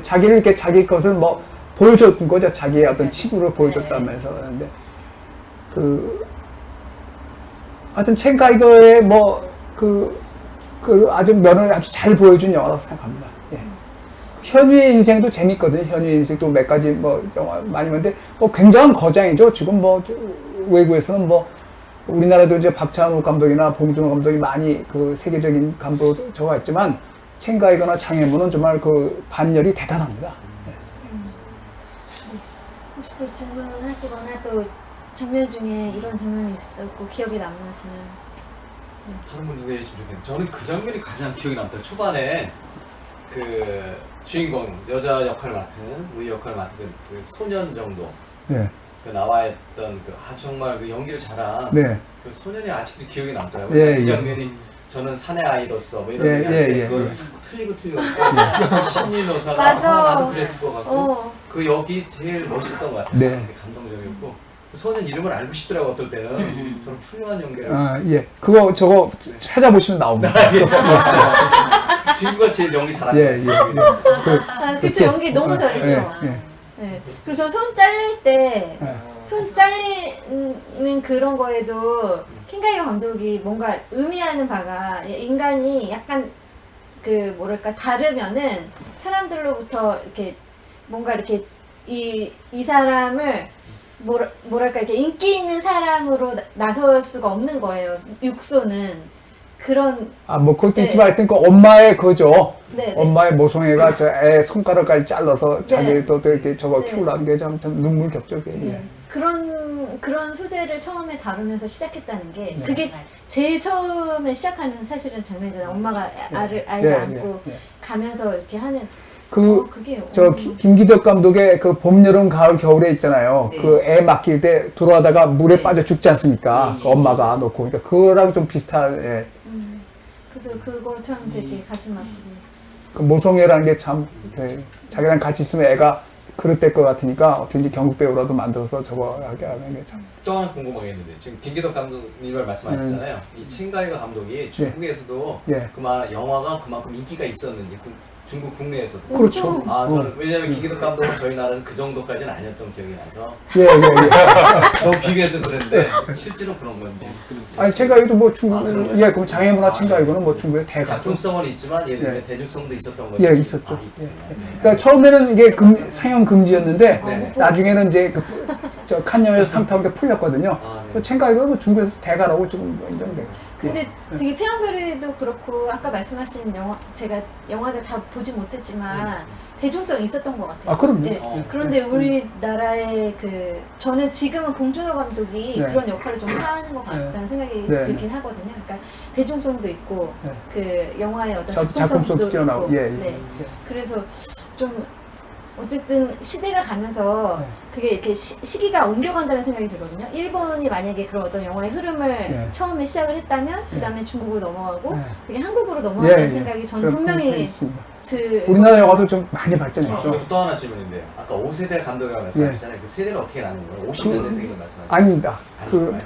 자기를 이렇게 자기 것을 뭐 보여줬던 거죠. 자기의 어떤 치부를 보여줬다면서. 그런데 하여튼 첸 가이거의 아주 면을 아주 잘 보여준 영화라고 생각합니다. 예. 현유의 인생도 재밌거든요. 현유의 인생도 몇 가지 영화 많이 봤는데 굉장한 거장이죠. 지금 외국에서는 우리나라도 이제 박찬욱 감독이나 봉준호 감독이 많이 그 세계적인 감독 저가 있지만 첸 가이거나 장혜무는 정말 그 반열이 대단합니다. 예. 혹시 또 질문하시거나 또 장면 중에 이런 장면이 있었고 기억에 남으시면 다른 분 누구 얘기했으면 좋겠는데 저는 그 장면이 가장 기억에 남더라고요. 초반에 그 주인공 여자 역할을 맡은 우리 역할을 맡은 그 소년 정도 네. 그 나와있던 정말 그 연기를 잘한 네. 그 소년이 아직도 기억에 남더라고요. 예, 그 예. 장면이 저는 사내 아이로서 뭐 이런 예, 얘기하는데 예, 그걸 예. 자꾸 틀리고 신민호사가 맞아. 나도 그랬을 것 같고 그 역이 제일 멋있었던 것 같아요. 네. 되게 감동적이었고 그 소년 이름을 알고 싶더라고 어떨 때는 저는 훌륭한 연기를 예. 저거 찾아보시면 나옵니다. 지금과 제일 연기 잘하는 예, 예. 그쵸, 연기 너무 잘했죠. 예. 네. 그리고 저 손 잘릴 때 예. 손 잘리는 그런 거에도 켄 가이거 감독이 뭔가 의미하는 바가 인간이 약간 다르면은 사람들로부터 이렇게 뭔가 이렇게 이 사람을 뭐랄까 이렇게 인기 있는 사람으로 나설 수가 없는 거예요. 육소는 그런 그것도 네. 있지만 하여튼 그 엄마의 그죠. 네, 네. 엄마의 모성애가 저 애 손가락까지 잘라서 자기 네. 또 이렇게 저거 네. 키우라는 게 참 눈물 겹죠. 네. 그런 소재를 처음에 다루면서 시작했다는 게 네. 그게 제일 처음에 시작하는 사실은 장면이잖아요. 엄마가 아이를 예, 안고 예. 가면서 이렇게 하는 그게 김기덕 감독의 그 봄, 여름, 가을, 겨울에 있잖아요. 네. 그 애 맡길 때 돌아가다가 물에 네. 빠져 죽지 않습니까? 네. 그 엄마가 놓고. 그러니까 그거랑 좀 비슷한, 예. 그래서 그거 참 되게 가슴 아프고 그 모성애라는 게 참, 자기랑 같이 있으면 애가 그릇될 것 같으니까 어떻게든지 경극 배우라도 만들어서 저거 하게 하는 게 참. 또 하나 궁금한 게 있는데 지금 김기덕 감독님을 말씀하셨잖아요. 이 첸가이거 감독이 중국에서도 예. 그만 영화가 그만큼 인기가 있었는지 중국 국내에서도. 그렇죠. 아 저는 왜냐면 김기덕 감독은 저희 나라는 그 정도까지는 아니었던 기억이 나서 예, 예, 예. 너무 비교해서 그랬는데 실제로 그런 건지. 아니, 첸가이도 뭐 중국, 아, 그래요? 예, 그럼 장애문화 첸가이거는 뭐 중국의 대가죠. 작품성은 있지만 얘는 예. 대중성도 있었던 거죠. 예, 있었죠. 아, 있었어요. 예. 그러니까 처음에는 이게 상영 금지였는데 네. 나중에는 이제 저 칸영에서 상 타고 풀렸거든요. 아, 네. 그 첸가이가 뭐 중국에서 대가라고 좀 인정돼요. 근데 되게 태양별이도 그렇고 아까 말씀하신 영화 제가 영화들 다 보지 못했지만 대중성이 있었던 것 같아요. 아, 그럼요. 네. 어. 그런데 우리나라의 그 저는 지금은 봉준호 감독이 네. 그런 역할을 좀 하는 것 같다는 생각이 네. 들긴 하거든요. 그러니까 대중성도 있고 네. 그 영화의 어떤 작품성도 작품성도 뛰어나고, 있고 예, 예. 네. 그래서 좀 어쨌든 시대가 가면서 네. 그게 이렇게 시기가 옮겨간다는 생각이 들거든요. 일본이 만약에 그런 어떤 영화의 흐름을 네. 처음에 시작을 했다면 그 다음에 중국으로 넘어가고 네. 그게 한국으로 넘어간다는 예, 예. 생각이 저는 그런 분명히 부분이 있습니다. 들. 우리나라 영화도 좀 많이 아, 발전했죠. 그럼 또 하나 질문인데요. 아까 5세대 감독이라고 말씀하셨잖아요. 그 세대는 어떻게 나누는 거예요? 50년대생을 말씀하셨죠? 아닙니다. 아닌가요? 네.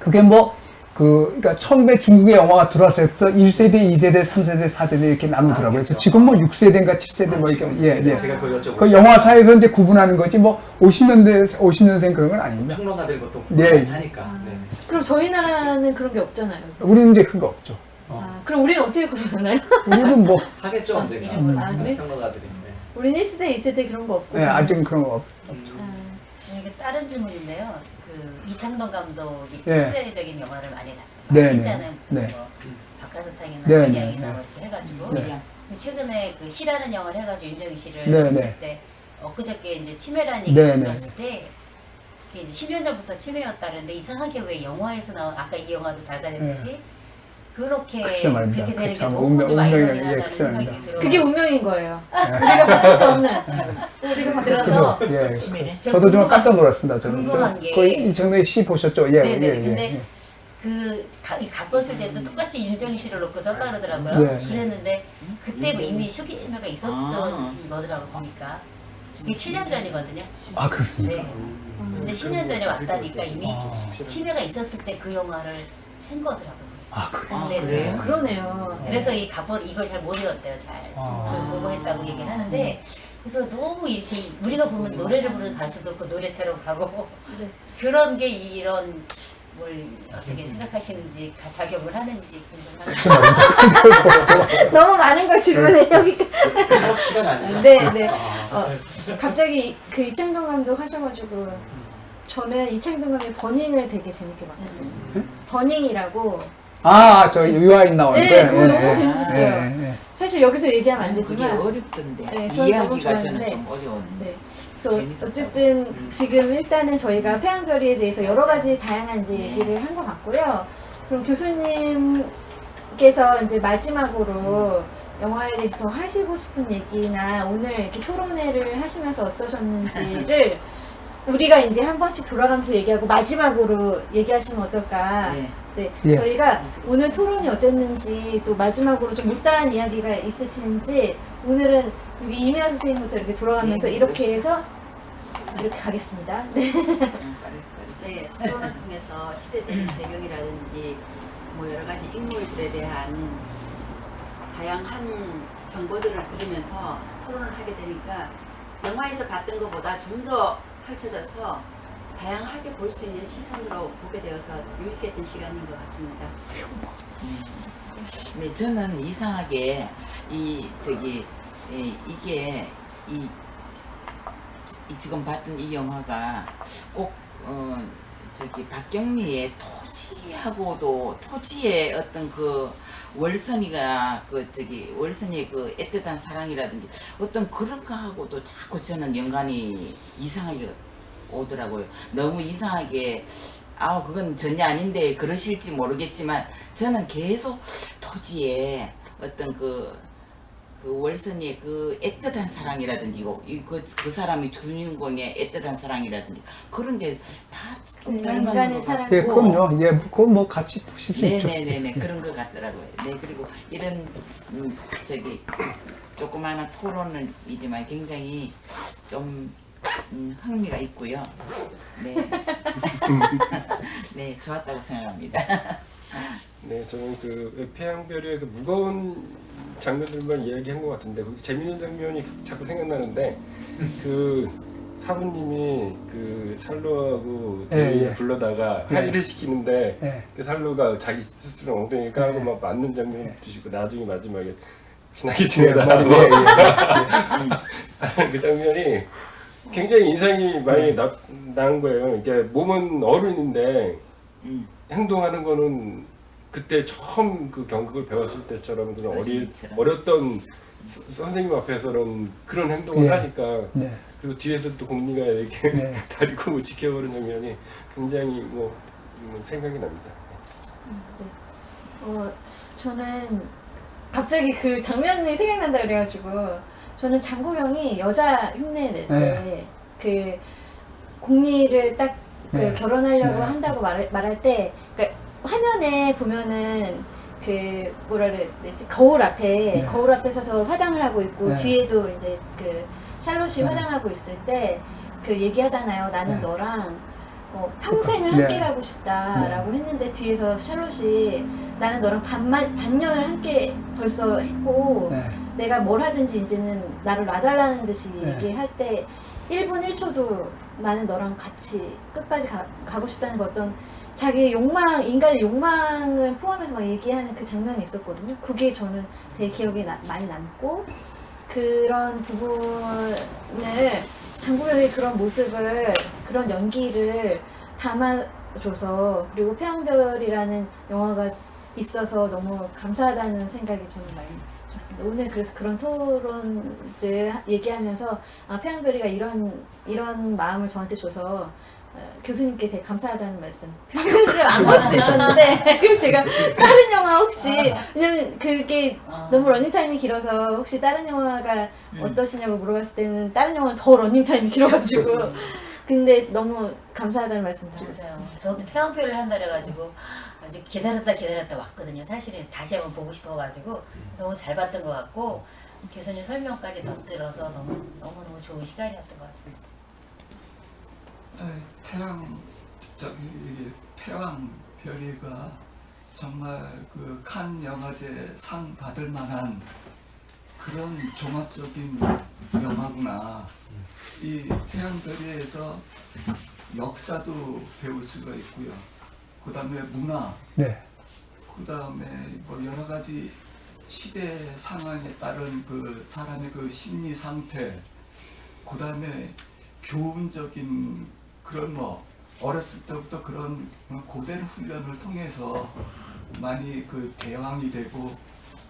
그게 뭐, 그러니까 처음에 중국의 영화가 들어왔을 때부터 1세대, 2세대, 3세대, 4세대 이렇게 나누더라고요. 그래서 그렇죠. 지금 뭐 6세대인가 7세대 뭐 이렇게, 예, 예. 제가 그걸 여쭤보고 그 영화사에서 이제 구분하는 거지 뭐 50년생 그런 건 아닙니다. 평론가들이 보통 예. 구분을 하니까. 네. 그럼 저희 나라는 그런 게 없잖아요. 우리는 이제 그런 거 없죠. 아, 그럼 우리는 어떻게 구분하나요? 우리는 뭐, 하겠죠 언젠가. 이름을. 아, 그래? 평론가들이. 네. 우리는 1세대, 2세대 그런 거 없고. 예, 아직은 그런 거 없. 음. 이게 다른 질문인데요. 그 이창동 감독이 예. 시대적인 영화를 많이 네, 네. 했잖아요. 무슨 네. 뭐 박하사탕이나 네, 백양이나 네, 뭐 이렇게 해가지고. 네. 근데 최근에 그 시라는 영화를 해가지고 윤정희 씨를 네, 했을 네. 때 엊그저께 이제 치매라는 네, 얘기를 네, 들었을 때 그게 이제 10년 전부터 치매였다는데 이상하게 왜 영화에서 나온 아까 이 영화도 자살했듯이 그렇게 글쎄 말입니다. 그렇게 되는 게 참 너무 좀 운명이- 아이러니하다는 예, 글쎄 생각이 말입니다. 들어요. 그게 운명인 거예요. 우리가 바꿀 수 없는. 우리가 바꿀 수 들어서 예. 치매네. 저도 좀 깜짝 놀랐습니다. 저는 궁금한 게- 거의 이정도의 시 보셨죠? 예, 네네. 예, 예. 근데 예. 그 각본 쓸 때도 똑같이 윤정희 씨를 놓고 썼다 그러더라고요. 네. 그랬는데 그때 뭐 이미 초기 치매가 있었던 아. 거더라고 보니까. 이게 7년 전이거든요. 아, 그렇습니까? 네. 근데 10년 전에 왔다니까 이미 치매가 있었을 때 그 영화를 한 거더라고요. 아, 그래요? 아, 네, 그래요? 네. 그러네요. 그래서 이 각본 이걸 잘 못 읽었대요. 잘 아. 보고 했다고 얘기를 하는데 그래서 너무 이렇게 우리가 보면 노래를 부르는 가수도 그 노래처럼 가고 네. 그런 게 이런 뭘 어떻게 생각하시는지 작용을 하는지 궁금합니다. 너무 많은 걸 질문해 여기까. 수업 시간 아니죠? 네, 네. 아, 갑자기 그 이창동 감독 하셔가지고 저는 이창동 감독의 버닝을 되게 재밌게 봤거든요. 버닝이라고 아, 저 유아인 나오는데. 네, 그거 너무 재밌었어요. 예, 예. 사실 여기서 얘기하면 안 그게 되지만 어렵던데. 네, 저는 너무 이야기가 저는 좋아하는데. 좀 어려운. 네. 그래서 재밌었다고. 어쨌든 지금 일단은 저희가 폐양별이에 대해서 여러 가지 다양한 이제 얘기를 한 것 같고요. 그럼 교수님께서 이제 마지막으로 영화에 대해서 더 하시고 싶은 얘기나 오늘 이렇게 토론회를 하시면서 어떠셨는지를 우리가 이제 한 번씩 돌아가면서 얘기하고 마지막으로 얘기하시면 어떨까. 네. 네, 예. 저희가 오늘 토론이 어땠는지 또 마지막으로 좀 못다한 이야기가 있으신지 오늘은 여기 이미아 선생님부터 이렇게 돌아가면서 네, 이렇게 해서 이렇게 가겠습니다. 네. 네, 토론을 통해서 시대적인 배경이라든지 뭐 여러 가지 인물들에 대한 다양한 정보들을 들으면서 토론을 하게 되니까 영화에서 봤던 것보다 좀 더 펼쳐져서 다양하게 볼 수 있는 시선으로 보게 되어서 유익했던 시간인 것 같습니다. 네, 저는 이상하게 이게 지금 봤던 이 영화가 꼭 박경미의 토지하고도 토지의 어떤 그 월선이가 월선이의 그 애틋한 사랑이라든지 어떤 그런 거하고도 자꾸 저는 연관이 이상하게 오더라고요. 너무 이상하게 그건 전혀 아닌데 그러실지 모르겠지만 저는 계속 토지에 어떤 그 월선이의 그 애틋한 사랑이라든지 그 사람이 주인공의 애틋한 사랑이라든지 그런 게 다 좀 닮은 인간의 것 사랑. 같고 예, 그럼요. 예, 그건 뭐 같이 보실 수 있죠. 네네네네 그런 것 같더라고요. 네 그리고 이런 조그마한 토론이지만 굉장히 좀 흥미가 있고요. 네. 네, 좋았다고 생각합니다. 네, 저는 그 태양별의 그 무거운 장면들만 이야기한 것 같은데 거기 재밌는 장면이 자꾸 생각나는데 그 사부님이 그 살로하고 예, 예. 불러다가 예. 합의를 시키는데 예. 그 살로가 자기 스스로 엉덩이를 까고 예. 막 맞는 장면 예. 주시고 나중에 마지막에 친하게 예, 지내라 뭐, 하는 예, 그 장면이 굉장히 인상이 많이 난 거예요. 이게 몸은 어른인데 행동하는 거는 그때 처음 그 경극을 배웠을 때처럼 그런 어린이처럼. 어렸던 선생님 앞에서는 그런 행동을 예. 하니까 네. 그리고 뒤에서 또 공리가 이렇게 네. 다리 꼬고 지켜보는 장면이 굉장히 생각이 납니다. 저는 갑자기 그 장면이 생각난다 그래가지고 저는 장국영이 여자 흉내 낼 때 그 공리를 딱 그 네. 결혼하려고 네. 한다고 말할 때 그러니까 화면에 보면은 그 뭐라 그래야 되지 거울 앞에 서서 화장을 하고 있고 네. 뒤에도 이제 그 샬롯이 네. 화장하고 있을 때 그 얘기하잖아요. 나는 네. 너랑 평생을 네. 함께 가고 싶다라고 했는데 뒤에서 샬롯이 나는 너랑 반년을 함께 벌써 했고 네. 내가 뭘 하든지 이제는 나를 놔달라는 듯이 네. 얘기할 때 1분 1초도 나는 너랑 같이 끝까지 가고 싶다는 그 어떤 자기 욕망, 인간의 욕망을 포함해서 막 얘기하는 그 장면이 있었거든요. 그게 저는 되게 기억에 많이 남고 그런 부분을 장국영의 그런 모습을 그런 연기를 담아줘서 그리고 태양별이라는 영화가 있어서 너무 감사하다는 생각이 저는 많이 들었습니다. 오늘 그래서 그런 토론들 얘기하면서 태양별이가 이런 마음을 저한테 줘서 교수님께 되게 감사하다는 말씀. 편견을 안 볼 수도 있었는데 그래서 제가 다른 영화 혹시 왜냐면 그게 너무 러닝타임이 길어서 혹시 다른 영화가 어떠시냐고 물어봤을 때는 다른 영화는 더 러닝타임이 길어가지고 근데 너무 감사하다는 말씀 드렸어요. 맞아요. 저도 태양표를 한다 그래가지고 아직 기다렸다 왔거든요. 사실은 다시 한번 보고 싶어가지고 너무 잘 봤던 것 같고 교수님 설명까지 덧들어서 너무너무 좋은 시간이었던 것 같습니다. 태양별이가 정말 그 칸 영화제 상 받을 만한 그런 종합적인 영화구나. 이 태양별이에서 역사도 배울 수가 있고요. 그 다음에 문화, 네. 그 다음에 뭐 여러 가지 시대 상황에 따른 그 사람의 그 심리 상태, 그 다음에 교훈적인 그런 뭐 어렸을 때부터 그런 고된 훈련을 통해서 많이 그 대왕이 되고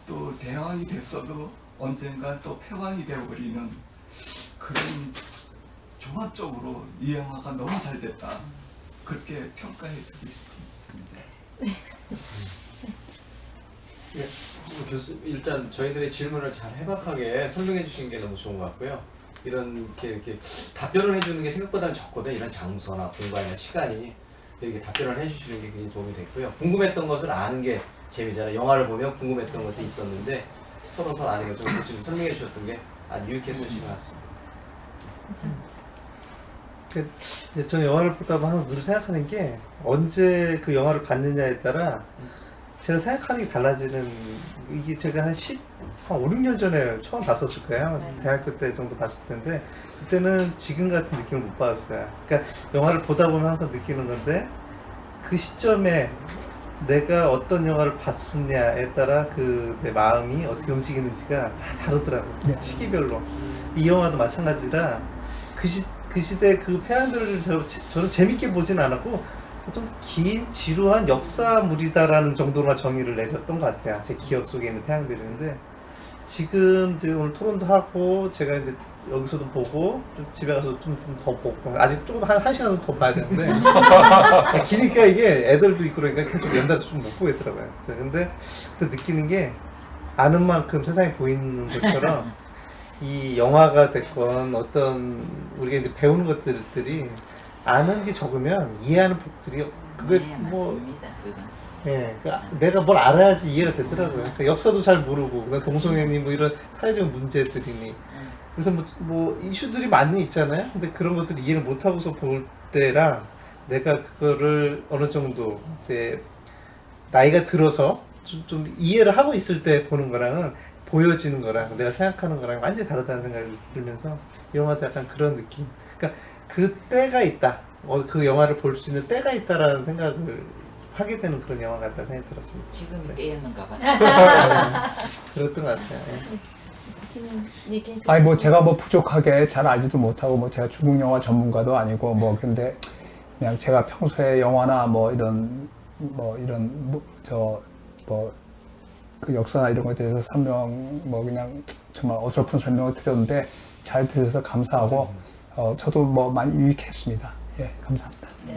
또 대왕이 됐어도 언젠간 또 패왕이 되어버리는 그런 종합적으로 이 영화가 너무 잘 됐다. 그렇게 평가해 주고 싶습니다. 예, 교수 일단 저희들의 질문을 잘 해박하게 설명해 주신 게 너무 좋은 것 같고요. 이렇게 답변을 해주는 게 생각보다는 적거든. 이런 장소나 공간이나 시간이 이렇게 답변을 해주시는 게 굉장히 도움이 됐고요. 궁금했던 것을 아는 게 재미잖아요. 영화를 보면 궁금했던 것이 있었는데 서로 더 아는 게 좀 교수님 설명해 주셨던 게 아주 유익했던 시간 같습니다. 저는 영화를 보다 보면 항상 늘 생각하는 게 언제 그 영화를 봤느냐에 따라 제가 생각하는 게 달라지는 이게 제가 한 5, 6년 전에 처음 봤었을 거예요. 대학교 때 정도 봤을 텐데 그때는 지금 같은 느낌을 못 받았어요. 그러니까 영화를 보다 보면 항상 느끼는 건데 그 시점에 내가 어떤 영화를 봤느냐에 따라 그 내 마음이 어떻게 움직이는지가 다 다르더라고요. 시기별로. 이 영화도 마찬가지라 그 시대 그 패안들을 저는 재밌게 보진 않았고 좀 긴 지루한 역사물이다라는 정도로만 정의를 내렸던 것 같아요. 제 기억 속에 있는 태양별이인데 지금 이제 오늘 토론도 하고 제가 이제 여기서도 보고 좀 집에 가서 좀 더 보고 아직 조금 한 시간 더 봐야 되는데 기니까 이게 애들도 있고 그러니까 계속 연달아서 좀 못 보겠더라고요. 근데 그때 느끼는 게 아는 만큼 세상이 보이는 것처럼 이 영화가 됐건 어떤 우리가 이제 배우는 것들이 아는 게 적으면 이해하는 폭들이 그게 네, 뭐 맞습니다. 그건. 예, 그러니까 내가 뭘 알아야지 이해가 되더라고요. 그러니까 역사도 잘 모르고, 그다음 동성애니 뭐 이런 사회적 문제들이니. 그래서 뭐 이슈들이 많이 있잖아요. 근데 그런 것들 이해를 못 하고서 볼 때랑 내가 그거를 어느 정도 이제 나이가 들어서 좀 이해를 하고 있을 때 보는 거랑은 보여지는 거랑 내가 생각하는 거랑 완전히 다르다는 생각이 들면서 이 영화도 약간 그런 느낌. 그러니까 그 때가 있다. 그 영화를 볼 수 있는 때가 있다라는 생각을 하게 되는 그런 영화 같다는 생각이 들었습니다. 지금이 네. 때였는가 봐. 그랬던 것 같아요. 예. 교수님 얘기해 주시죠. 아니 뭐 제가 뭐 부족하게 잘 알지도 못하고 뭐 제가 중국 영화 전문가도 아니고 뭐 근데 그냥 제가 평소에 영화나 뭐 이런 그 역사나 이런 것에 대해서 설명 뭐 그냥 정말 어설픈 설명을 드렸는데 잘 들으셔서 감사하고 저도 뭐 많이 유익했습니다. 예, 감사합니다. 예.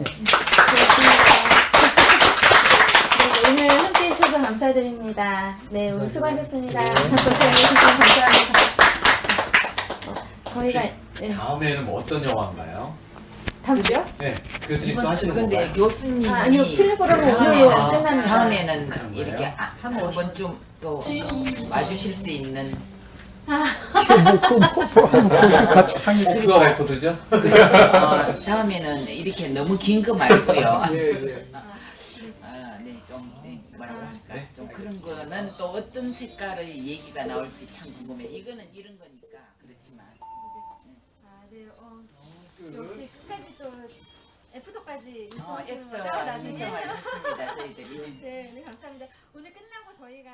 네, 오늘 함께 해주셔서 감사드립니다. 네, 오늘 수고하셨습니다. 고생해주셔서 감사합니다. 저희가 네, 다음에는 뭐 어떤 영화인가요? 다음 주요? 네, 교수님 또 하시는 근데 건가요? 교수님이 아니요, 필리포라는 오늘로 끝납니다. 다음에는 그런 이렇게 거예요? 한번 좀 또 와주실 수 있는 같이 상의. 옥서 레코드죠? 다음에는 이렇게 너무 긴 거 말고요. 예. 뭐라고 할까? 좀 그런 거는 또 어떤 색깔의 얘기가 나올지 참 궁금해. 이거는 이런 거니까 그렇지만. 역시 끝까지 또 F도까지 F가 신청을 했습니다 저희들이. 네, 감사합니다. 오늘 끝나고 저희가